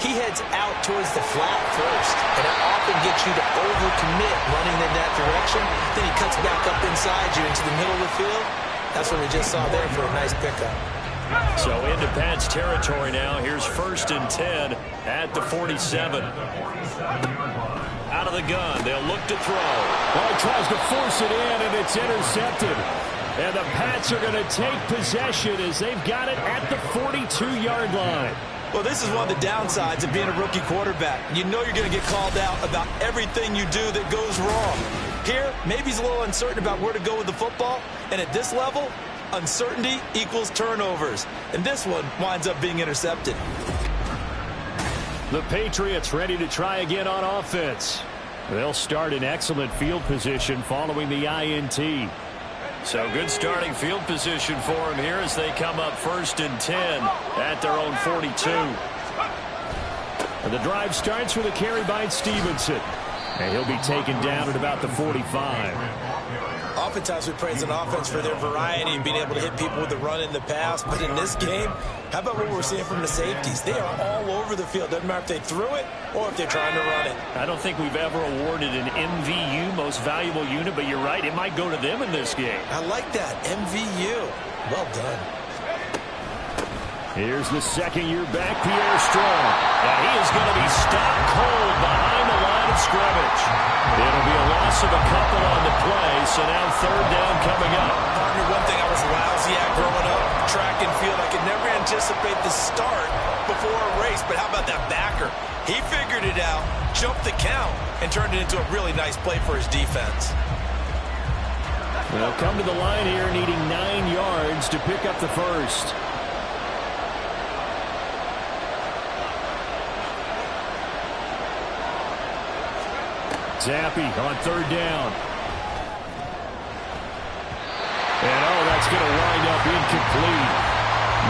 he heads out towards the flat first, and it often gets you to overcommit running in that direction. Then he cuts back up inside you into the middle of the field. That's what we just saw there for a nice pickup. So into Pats territory now. Here's 1st and 10 at the 47. Out of the gun. They'll look to throw. Well, he tries to force it in, and it's intercepted. And the Pats are going to take possession as they've got it at the 42-yard line. Well, this is one of the downsides of being a rookie quarterback. You know you're going to get called out about everything you do that goes wrong. Here, maybe he's a little uncertain about where to go with the football. And at this level, uncertainty equals turnovers. And this one winds up being intercepted. The Patriots ready to try again on offense. They'll start in excellent field position following the INT. So good starting field position for him here as they come up 1st and 10 at their own 42. And the drive starts with a carry by Stevenson. And he'll be taken down at about the 45. Oftentimes we praise an offense for their variety and being able to hit people with the run in the pass. But in this game, how about what we're seeing from the safeties? They are all over the field. Doesn't matter if they threw it or if they're trying to run it. I don't think we've ever awarded an MVU, most valuable unit, but you're right, it might go to them in this game. I like that, MVU. Well done. Here's the second-year back, Pierre Strong. And he is going to be stopped cold behind the line of scrimmage. It'll be a loss of a couple on the play, so now third down coming up. Partner, one thing I was lousy at growing up, track and field, I could never anticipate the start before a race, but how about that backer? He figured it out, jumped the count, and turned it into a really nice play for his defense. They'll come to the line here needing 9 yards to pick up the first. Zappi on third down. And that's going to wind up incomplete.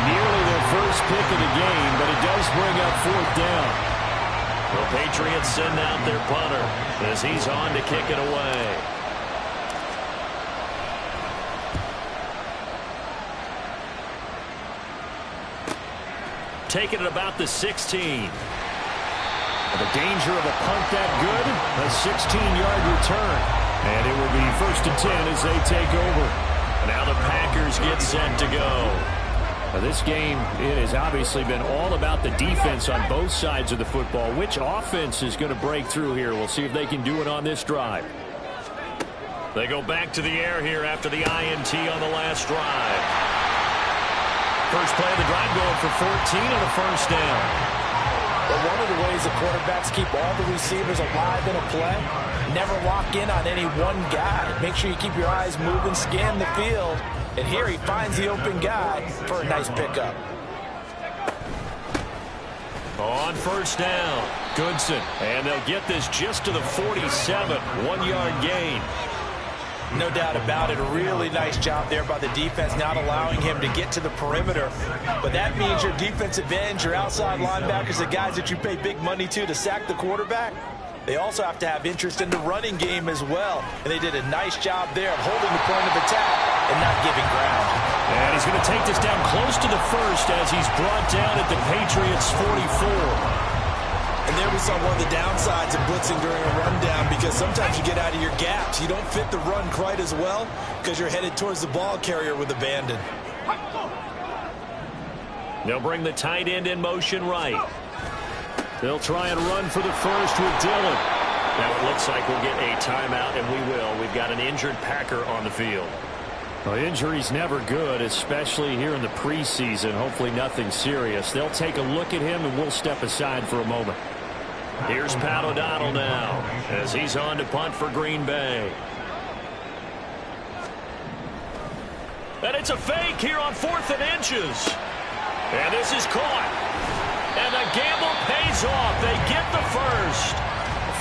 Nearly their first pick of the game, but it does bring up 4th down. The Patriots send out their punter as he's on to kick it away. Taking it about the 16. The danger of a punt that good, a 16-yard return. And it will be 1st and 10 as they take over. Now the Packers get set to go. Now this game, it has obviously been all about the defense on both sides of the football. Which offense is going to break through here? We'll see if they can do it on this drive. They go back to the air here after the INT on the last drive. First play of the drive going for 14 and a first down. But one of the ways the quarterbacks keep all the receivers alive in a play, never lock in on any one guy. Make sure you keep your eyes moving, scan the field. And here he finds the open guy for a nice pickup. On first down, Goodson. And they'll get this just to the 47, 1-yard gain. No doubt about it. A really nice job there by the defense, not allowing him to get to the perimeter. But that means your defensive ends, your outside linebackers, the guys that you pay big money to sack the quarterback, they also have to have interest in the running game as well. And they did a nice job there of holding the point of attack and not giving ground. And he's going to take this down close to the first as he's brought down at the Patriots' 44. And there we saw one of the downsides of blitzing during a rundown, because sometimes you get out of your gaps. You don't fit the run quite as well because you're headed towards the ball carrier with abandon. They'll bring the tight end in motion right. They'll try and run for the first with Dillon. Now it looks like we'll get a timeout, and we will. We've got an injured Packer on the field. Well, injury's never good, especially here in the preseason. Hopefully nothing serious. They'll take a look at him, and we'll step aside for a moment. Here's Pat O'Donnell now as he's on to punt for Green Bay. And it's a fake here on 4th and inches. And this is caught. And the gamble pays off. They get the first.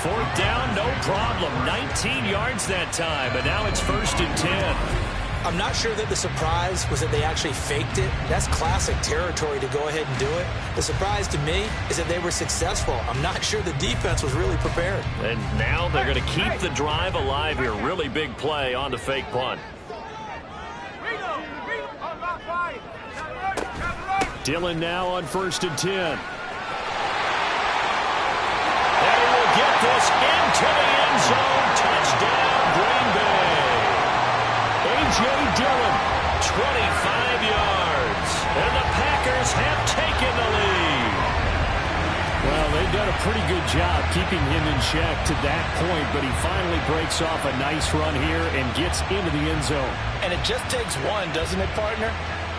4th down, no problem. 19 yards that time, but now it's 1st and 10. I'm not sure that the surprise was that they actually faked it. That's classic territory to go ahead and do it. The surprise to me is that they were successful. I'm not sure the defense was really prepared. And now they're going to keep the drive alive here. Really big play on the fake punt. Dillon now on 1st and 10. And he will get this into the end zone. Touchdown, Green Bay. A.J. Dillon, 25 yards. And the Packers have taken the lead. Well, they've done a pretty good job keeping him in check to that point, but he finally breaks off a nice run here and gets into the end zone. And it just takes one, doesn't it, partner?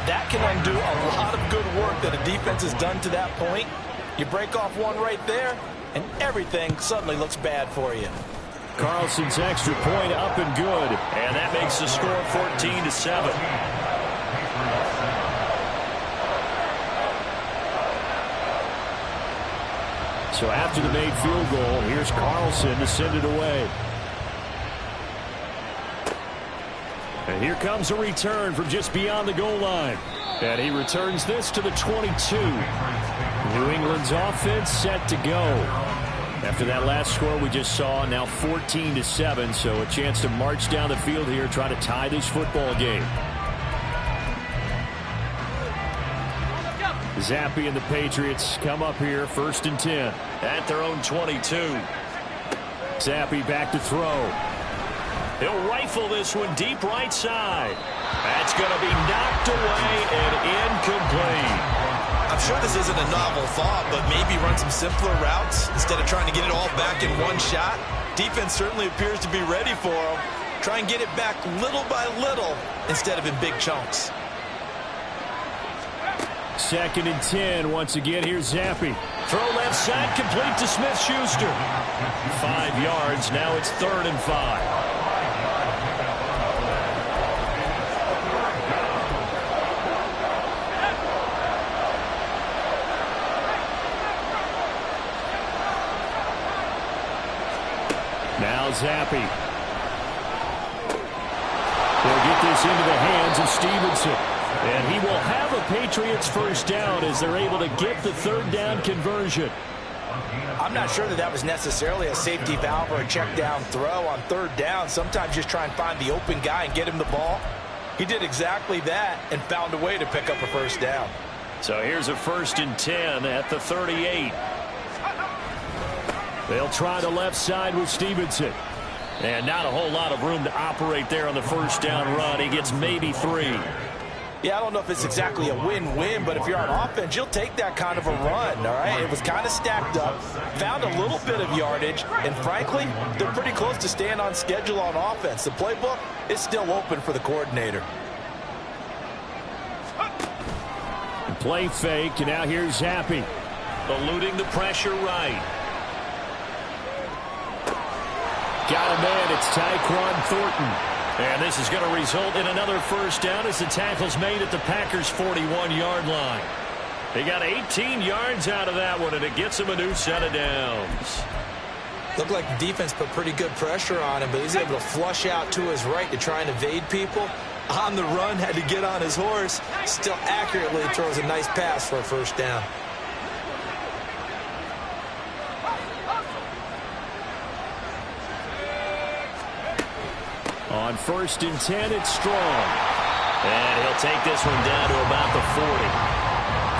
That can undo a lot of good work that a defense has done to that point. You break off one right there, and everything suddenly looks bad for you. Carlson's extra point up and good. And that makes the score 14-7. So after the made field goal, here's Carlson to send it away. And here comes a return from just beyond the goal line. And he returns this to the 22. New England's offense set to go. After that last score we just saw, now 14-7, so a chance to march down the field here, try to tie this football game. Zappi and the Patriots come up here, 1st and 10. At their own 22. Zappi back to throw. He'll rifle this one deep right side. That's going to be knocked away and incomplete. I'm sure this isn't a novel thought, but maybe run some simpler routes instead of trying to get it all back in one shot. Defense certainly appears to be ready for him. Try and get it back little by little instead of in big chunks. 2nd and 10. Once again, here's Zappi. Throw left side, complete to Smith-Schuster. 5 yards. Now it's 3rd and 5. Now Zappi. They'll get this into the hands of Stevenson. And he will have a Patriots 1st down as they're able to get the 3rd down conversion. I'm not sure that was necessarily a safety valve or a check down throw on 3rd down. Sometimes just try and find the open guy and get him the ball. He did exactly that and found a way to pick up a 1st down. So here's a 1st and 10 at the 38. They'll try the left side with Stevenson. And not a whole lot of room to operate there on the 1st down run. He gets maybe 3. Yeah, I don't know if it's exactly a win-win, but if you're on offense, you'll take that kind of a run, all right? It was kind of stacked up, found a little bit of yardage, and frankly, they're pretty close to staying on schedule on offense. The playbook is still open for the coordinator. Play fake, and now here's Zappi. Eluding the pressure right. Got a man, it's Tyquan Thornton. And this is going to result in another 1st down as the tackle's made at the Packers' 41-yard line. They got 18 yards out of that one, and it gets him a new set of downs. Looked like the defense put pretty good pressure on him, but he's able to flush out to his right to try and evade people. On the run, had to get on his horse. Still accurately throws a nice pass for a 1st down. On 1st and 10, it's Strong. And he'll take this one down to about the 40.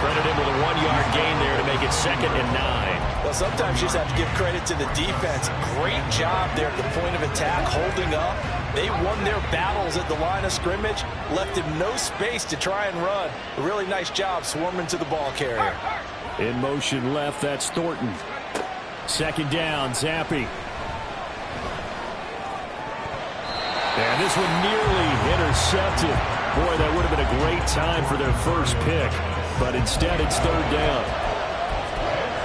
Credit him with a 1-yard gain there to make it 2nd and 9. Well, sometimes you just have to give credit to the defense. Great job there at the point of attack, holding up. They won their battles at the line of scrimmage, left him no space to try and run. A really nice job swarming to the ball carrier. In motion left, that's Thornton. 2nd down, Zappi. And this one nearly intercepted. Boy, that would have been a great time for their first pick. But instead, it's 3rd down.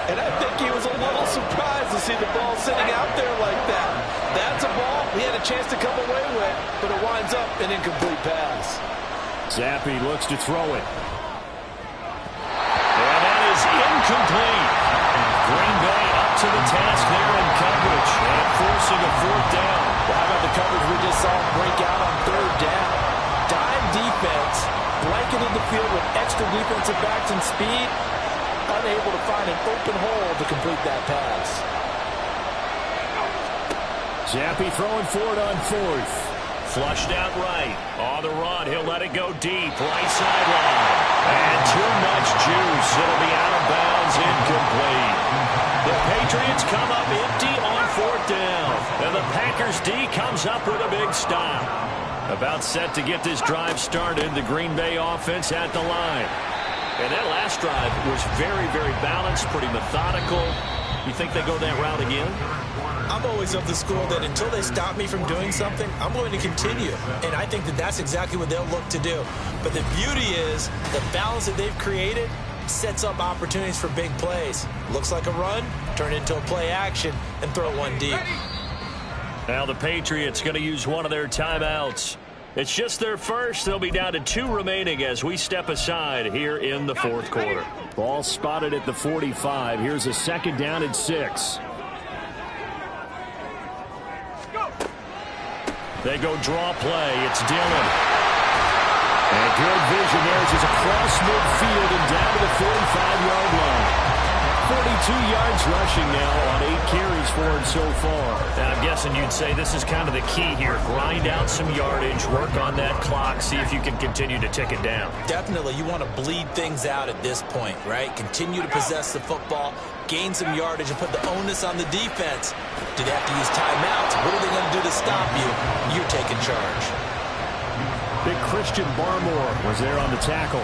And I think he was a little surprised to see the ball sitting out there like that. That's a ball he had a chance to come away with, but it winds up an incomplete pass. Zappi looks to throw it. And that is incomplete. Green Bay up to the task there in coverage and forcing a 4th down. Well, how about the coverage we just saw break out on 3rd down? Dime defense, blanketed the field with extra defensive backs and speed, unable to find an open hole to complete that pass. Zappi throwing for it on 4th. Flushed out right. On the run, he'll let it go deep. Right sideline. And too much juice. It'll be out of bounds, incomplete. The Patriots come up empty on 4th down. And the Packers D comes up with a big stop. About set to get this drive started. The Green Bay offense at the line. And that last drive was very, very balanced, pretty methodical. You think they go that route again? I'm always of the school that until they stop me from doing something, I'm going to continue. And I think that that's exactly what they'll look to do. But the beauty is the balance that they've created sets up opportunities for big plays. Looks like a run, turn into a play action, and throw one deep. Now the Patriots going to use one of their timeouts. It's just their first. They'll be down to 2 remaining as we step aside here in the 4th quarter. Ball spotted at the 45. Here's a 2nd down and 6. They go draw play. It's Dillon. And good vision there as he's across midfield and down to the 45-yard line. 42 yards rushing now on 8 carries for him so far. And I'm guessing you'd say this is kind of the key here. Grind out some yardage, work on that clock, see if you can continue to tick it down. Definitely, you want to bleed things out at this point, right? Continue to possess the football, gain some yardage, and put the onus on the defense. Do they have to use timeouts? What are they going to do to stop you? You're taking charge. Big Christian Barmore was there on the tackle.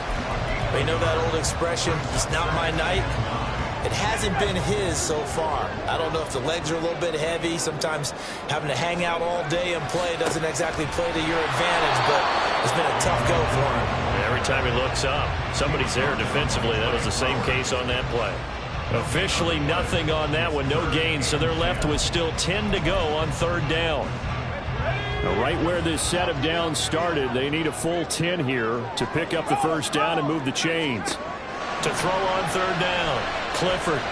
But you know that old expression, it's not my night? It hasn't been his so far. I don't know if the legs are a little bit heavy. Sometimes having to hang out all day and play doesn't exactly play to your advantage, but it's been a tough go for him. Every time he looks up, somebody's there defensively. That was the same case on that play. Officially nothing on that one, no gain, so they're left with still 10 to go on 3rd down. Now, right where this set of downs started, they need a full 10 here to pick up the 1st down and move the chains. To throw on 3rd down, Clifford.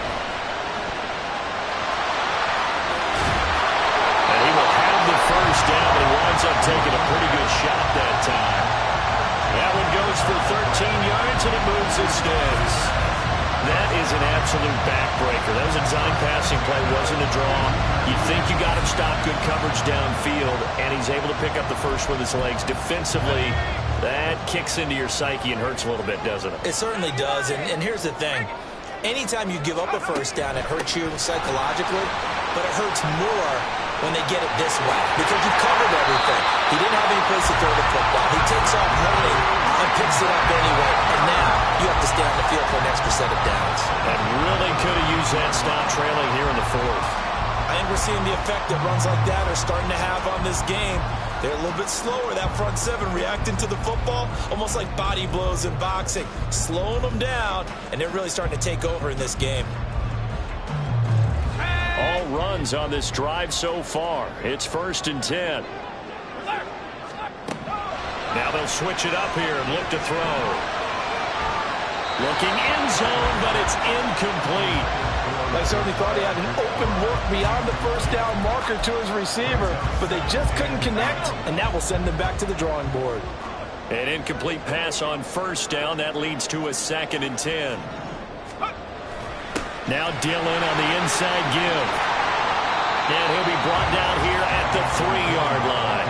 And he will have the 1st down, but he winds up taking a pretty good shot that time. That one goes for 13 yards, and it moves its sticks. That is an absolute backbreaker. That was a design passing play, wasn't a draw. You think you got him stopped, good coverage downfield, and he's able to pick up the first with his legs. Defensively, that kicks into your psyche and hurts a little bit, doesn't it? It certainly does, and here's the thing. Anytime you give up a 1st down, it hurts you psychologically, but it hurts more when they get it this way because you've covered everything. He didn't have any place to throw the football. He takes off running and picks it up anyway, and now you have to stay on the field for an extra set of downs. And really could have used that stop trailing here in the 4th. I think we're seeing the effect that runs like that are starting to have on this game. They're a little bit slower, that front 7, reacting to the football, almost like body blows in boxing, slowing them down, and they're really starting to take over in this game. All runs on this drive so far. It's 1st and 10. Now they'll switch it up here and look to throw. Looking end zone, but it's incomplete. They certainly thought he had an open look beyond the 1st down marker to his receiver, but they just couldn't connect, and that will send them back to the drawing board. An incomplete pass on 1st down. That leads to a 2nd and 10. Now Dillon on the inside give. And he'll be brought down here at the 3-yard line.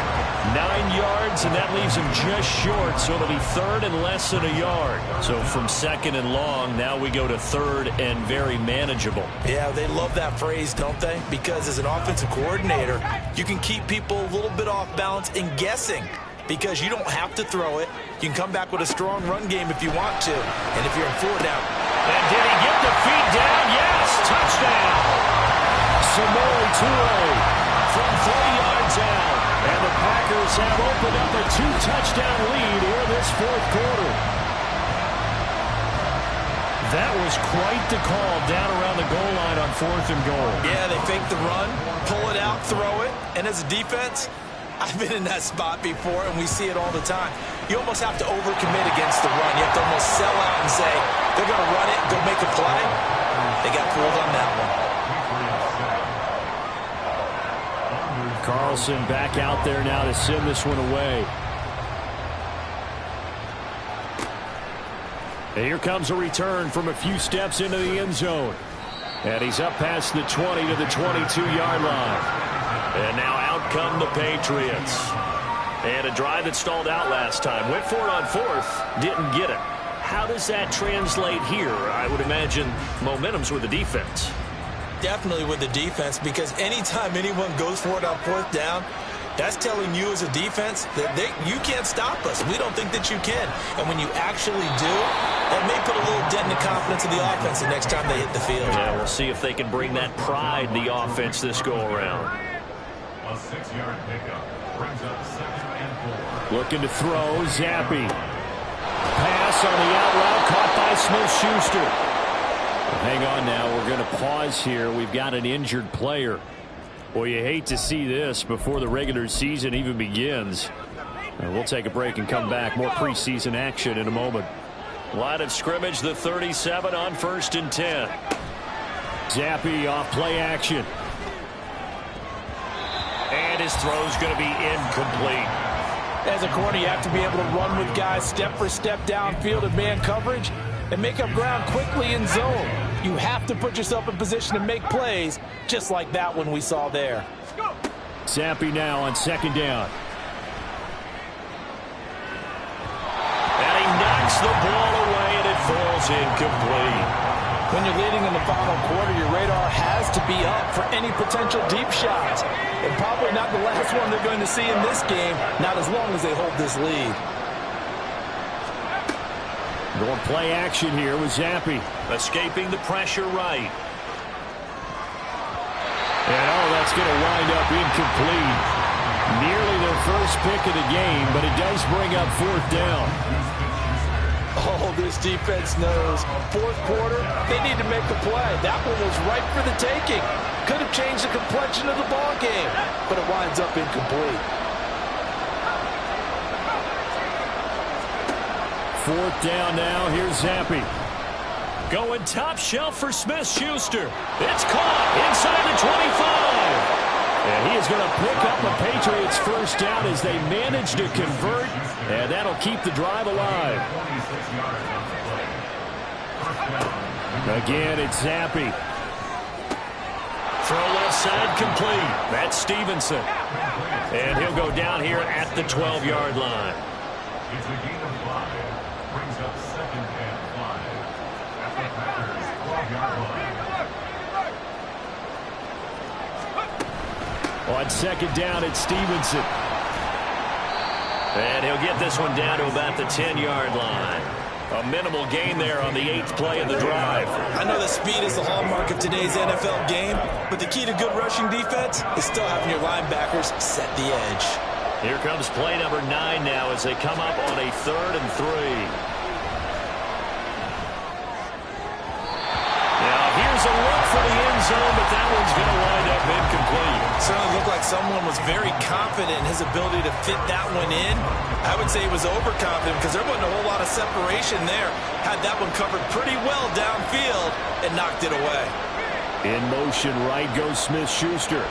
9 yards yards, and that leaves him just short, so it'll be third and less than a yard. So from second and long, now we go to third and very manageable. Yeah, they love that phrase, don't they? Because as an offensive coordinator, you can keep people a little bit off balance and guessing because you don't have to throw it. You can come back with a strong run game if you want to. And if you're in 4 down. And did he get the feet down? Yes, touchdown. Samori Toure from 30 yards out. And the Packers have opened up a 2-touchdown lead here this fourth quarter. That was quite the call down around the goal line on 4th and goal. Yeah, they fake the run, pull it out, throw it. And as a defense, I've been in that spot before, and we see it all the time. You almost have to overcommit against the run. You have to almost sell out and say, they're going to run it, go make a play. They got fooled on that one. Carlson back out there now to send this one away. And here comes a return from a few steps into the end zone. And he's up past the 20 to the 22-yard line. And now out come the Patriots. And a drive that stalled out last time. Went for it on 4th, didn't get it. How does that translate here? I would imagine momentum's with the defense. Definitely with the defense, because anytime anyone goes for it on 4th down, that's telling you as a defense that you can't stop us. We don't think that you can. And when you actually do, that may put a little dent in the confidence of the offense the next time they hit the field. Yeah, we'll see if they can bring that pride in the offense this go-around. A 6-yard pickup brings up 2nd and 4. Looking to throw, Zappi. Pass on the out route, caught by Smith-Schuster. Hang on now, we're going to pause here. We've got an injured player. Well, you hate to see this before the regular season even begins. We'll take a break and come back. More preseason action in a moment. Line of scrimmage, the 37 on 1st and 10. Zappi off play action. And his throw's going to be incomplete. As a corner, you have to be able to run with guys step for step downfield in man coverage and make up ground quickly in zone. You have to put yourself in position to make plays, just like that one we saw there. Zappi now on 2nd down. And he knocks the ball away, and it falls incomplete. When you're leading in the final quarter, your radar has to be up for any potential deep shots. And probably not the last one they're going to see in this game, not as long as they hold this lead. Going play action here with Zappi. Escaping the pressure right. And that's going to wind up incomplete. Nearly their first pick of the game, but it does bring up 4th down. Oh, this defense knows. 4th quarter, they need to make a play. That one was right for the taking. Could have changed the complexion of the ball game, but it winds up incomplete. 4th down now. Here's Zappi. Going top shelf for Smith-Schuster. It's caught inside the 25. And he is going to pick up a Patriots first down as they manage to convert. And that'll keep the drive alive. Again, it's Zappi. Throw left side complete. That's Stevenson. And he'll go down here at the 12-yard line. It's a gain of 5. Brings up 2nd and 5. At the Packers' 12-yard line. On 2nd down, it's Stevenson. And he'll get this one down to about the 10-yard line. A minimal gain there on the 8th play of the drive. I know that speed is the hallmark of today's NFL game, but the key to good rushing defense is still having your linebackers set the edge. Here comes play number 9 now as they come up on a 3rd and 3. Now here's a look for the end zone, but that one's going to wind up incomplete. Certainly looked like someone was very confident in his ability to fit that one in. I would say he was overconfident because there wasn't a whole lot of separation there. Had that one covered pretty well downfield and knocked it away. In motion right goes Smith-Schuster.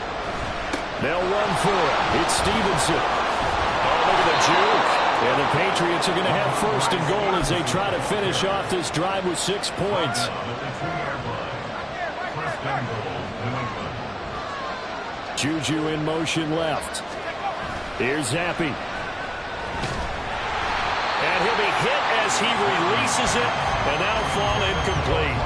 They'll run for it. It's Stevenson. Oh, look at the juke. And the Patriots are going to have 1st and goal as they try to finish off this drive with 6 points. Juju in motion left. Here's Zappi. And he'll be hit as he releases it, and now fall incomplete.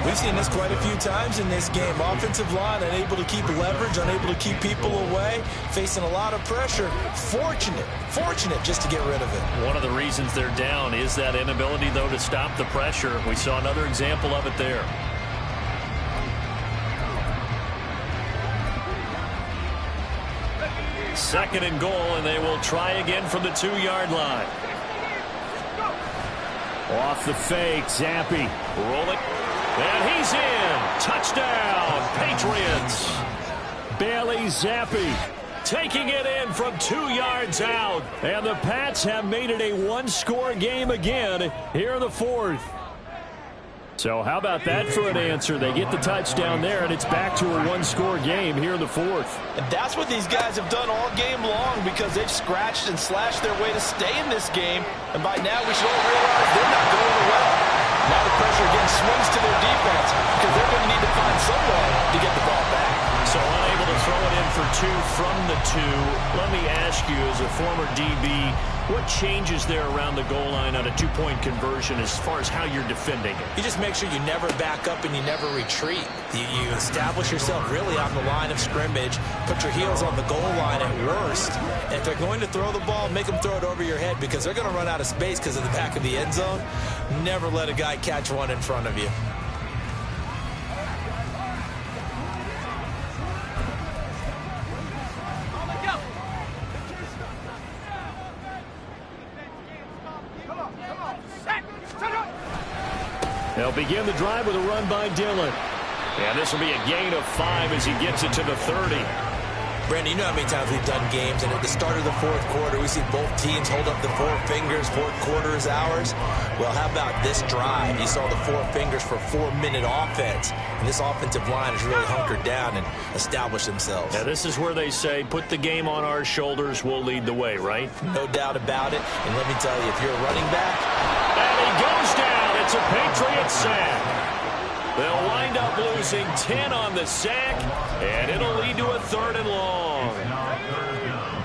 We've seen this quite a few times in this game. Offensive line unable to keep leverage, unable to keep people away, facing a lot of pressure. Fortunate just to get rid of it. One of the reasons they're down is that inability, though, to stop the pressure. We saw another example of it there. Second and goal, and they will try again from the 2-yard line. Off the fake, Zappi rolling. And he's in. Touchdown, Patriots. Bailey Zappi taking it in from 2 yards out. And the Pats have made it a one-score game again here in the fourth. So how about that for an answer? They get the touchdown there, and it's back to a one-score game here in the fourth. And that's what these guys have done all game long, because they've scratched and slashed their way to stay in this game. And by now we should all realize they're not going away. Now the pressure again swings to their defense, because they're going to need to find some way to get the ball back. So unable to throw it in for 2 from the 2. Let me ask you, as a former DB, what changes there around the goal line on a 2-point conversion as far as how you're defending it? You just make sure you never back up and you never retreat. You establish yourself really on the line of scrimmage, put your heels on the goal line at worst, and if they're going to throw the ball, make them throw it over your head, because they're going to run out of space because of the back of the end zone. Never let a guy catch one in front of you. They'll begin the drive with a run by Dillon. And this will be a gain of 5 as he gets it to the 30. Brandon, you know how many times we've done games, and at the start of the fourth quarter, we see both teams hold up the 4 fingers, fourth quarter is ours. Well, how about this drive? You saw the 4 fingers for 4-minute offense, and this offensive line has really hunkered down and established themselves. Now, this is where they say, put the game on our shoulders, we'll lead the way, right? No doubt about it, and let me tell you, if you're a running back... And he goes down. It's a Patriot sack. They'll wind up losing 10 on the sack, and it'll lead to a 3rd and long.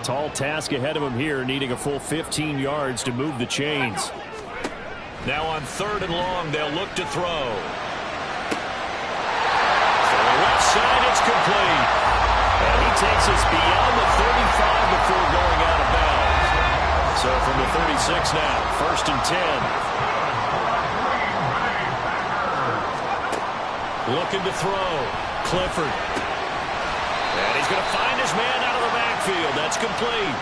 Tall task ahead of him here, needing a full 15 yards to move the chains. Now on 3rd and long, they'll look to throw. To the left side, it's complete. And he takes us beyond the 35 before going out of bounds. So from the 36 now, 1st and 10. Looking to throw. Clifford. And he's going to find his man out of the backfield. That's complete.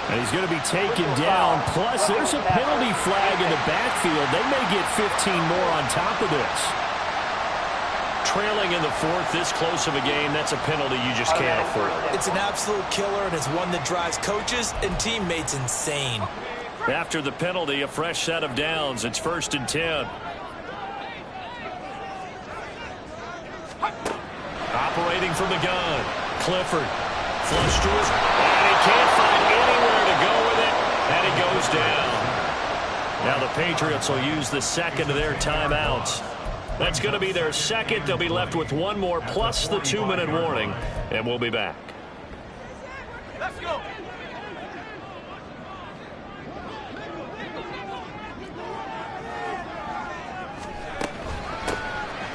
And he's going to be taken down. Plus, there's a penalty flag in the backfield. They may get 15 more on top of this. Trailing in the 4th, this close of a game, that's a penalty you just can't afford. It's an absolute killer, and it's one that drives coaches and teammates insane. After the penalty, a fresh set of downs. It's 1st and 10. Operating from the gun. Clifford. Flush to his... And he can't find anywhere to go with it. And he goes down. Now the Patriots will use the 2nd of their timeouts. That's going to be their 2nd. They'll be left with 1 more plus the 2-minute warning. And we'll be back. Let's go.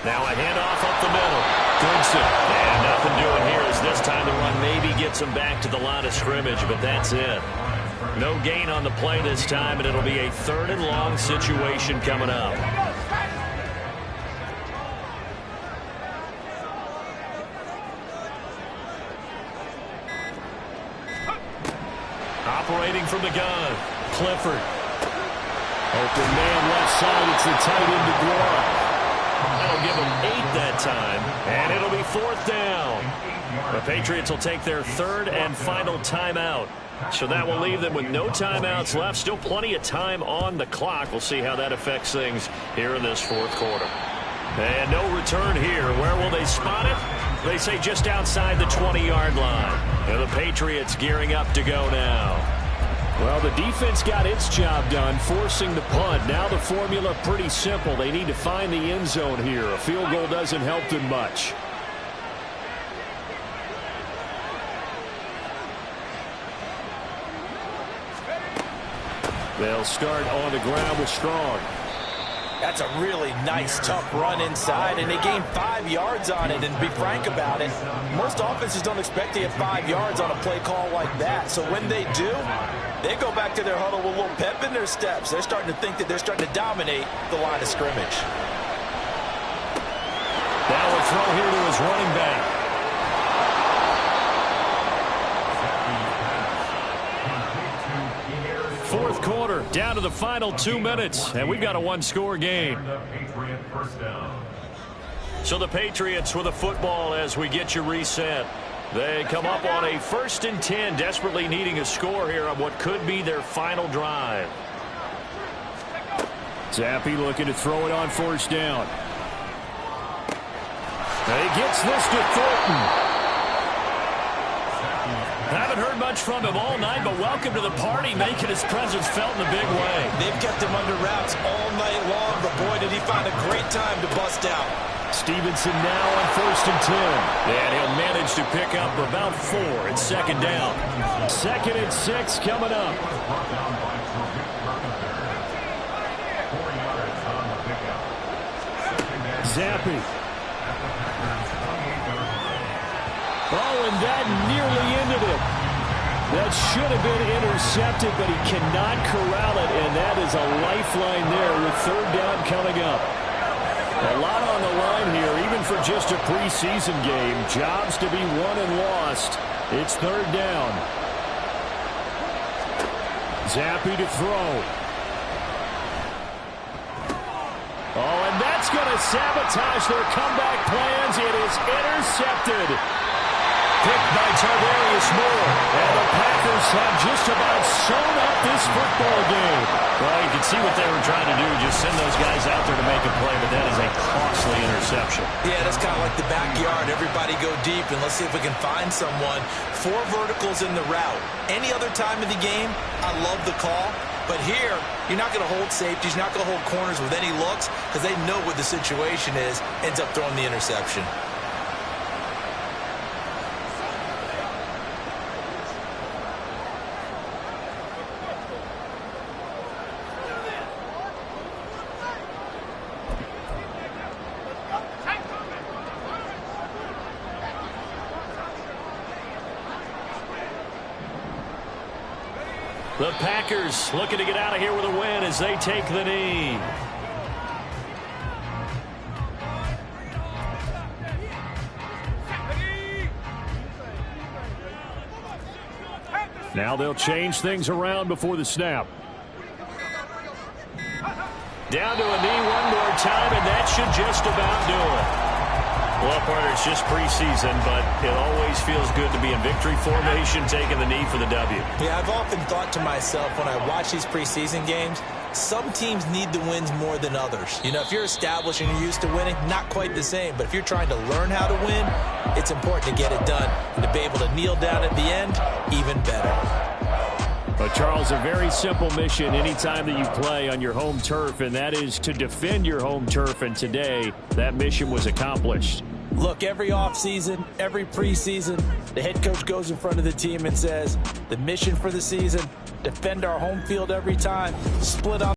Now a handoff up the middle. Goodson. And nothing doing here as this time the run maybe gets him back to the line of scrimmage, but that's it. No gain on the play this time, and it'll be a 3rd and long situation coming up. Operating from the gun. Clifford. Open man left side. It's the tight end to Guara. That'll give them 8 that time, and it'll be 4th down. The Patriots will take their 3rd and final timeout. So that will leave them with no timeouts left. Still plenty of time on the clock. We'll see how that affects things here in this 4th quarter. And no return here. Where will they spot it? They say just outside the 20-yard line. And the Patriots gearing up to go now. Well, the defense got its job done, forcing the punt. Now the formula pretty simple. They need to find the end zone here. A field goal doesn't help them much. They'll start on the ground with Strong. That's a really nice, tough run inside, and they gained 5 yards on it. And to be frank about it, most offenses don't expect to get 5 yards on a play call like that. So when they do, they go back to their huddle with a little pep in their steps. They're starting to think that they're starting to dominate the line of scrimmage. Now a throw here to his running back. Fourth quarter, down to the final 2 minutes, and we've got a one-score game. So the Patriots with the football as we get you reset. They come up on a 1st and 10, desperately needing a score here on what could be their final drive. Zappi looking to throw it on 1st down. And he gets this to Thornton. Haven't heard much from him all night, but welcome to the party, making his presence felt in a big way. They've kept him under wraps all night long, but boy, did he find a great time to bust out. Stevenson now on 1st and 10. And he'll manage to pick up about 4 at 2nd down. 2nd and 6 coming up. Zappi. Oh, and that nearly ended it. That should have been intercepted, but he cannot corral it, and that is a lifeline there with 3rd down coming up. A lot on the line here, even for just a preseason game. Jobs to be won and lost. It's 3rd down. Zappi to throw. Oh, and that's going to sabotage their comeback plans. It is intercepted. Picked by Tarvarius Moore. And the Packers have just about sewn up this football game. Well, you can see what they were trying to do, just send those guys out there to make a play, but that is a costly interception. Yeah, that's kind of like the backyard. Everybody go deep, and let's see if we can find someone. 4 verticals in the route. Any other time of the game, I love the call. But here, you're not going to hold safeties, you're not going to hold corners with any looks, because they know what the situation is, ends up throwing the interception. The Packers looking to get out of here with a win as they take the knee. Now they'll change things around before the snap. Down to a knee one more time, and that should just about do it. Well, partner, it's just preseason, but it always feels good to be in victory formation, taking the knee for the W. Yeah, I've often thought to myself when I watch these preseason games, some teams need the wins more than others. You know, if you're established and you're used to winning, not quite the same. But if you're trying to learn how to win, it's important to get it done. And to be able to kneel down at the end, even better. But, Charles, a very simple mission anytime that you play on your home turf, and that is to defend your home turf. And today, that mission was accomplished. Look, every offseason, every preseason, the head coach goes in front of the team and says, the mission for the season, defend our home field every time, split on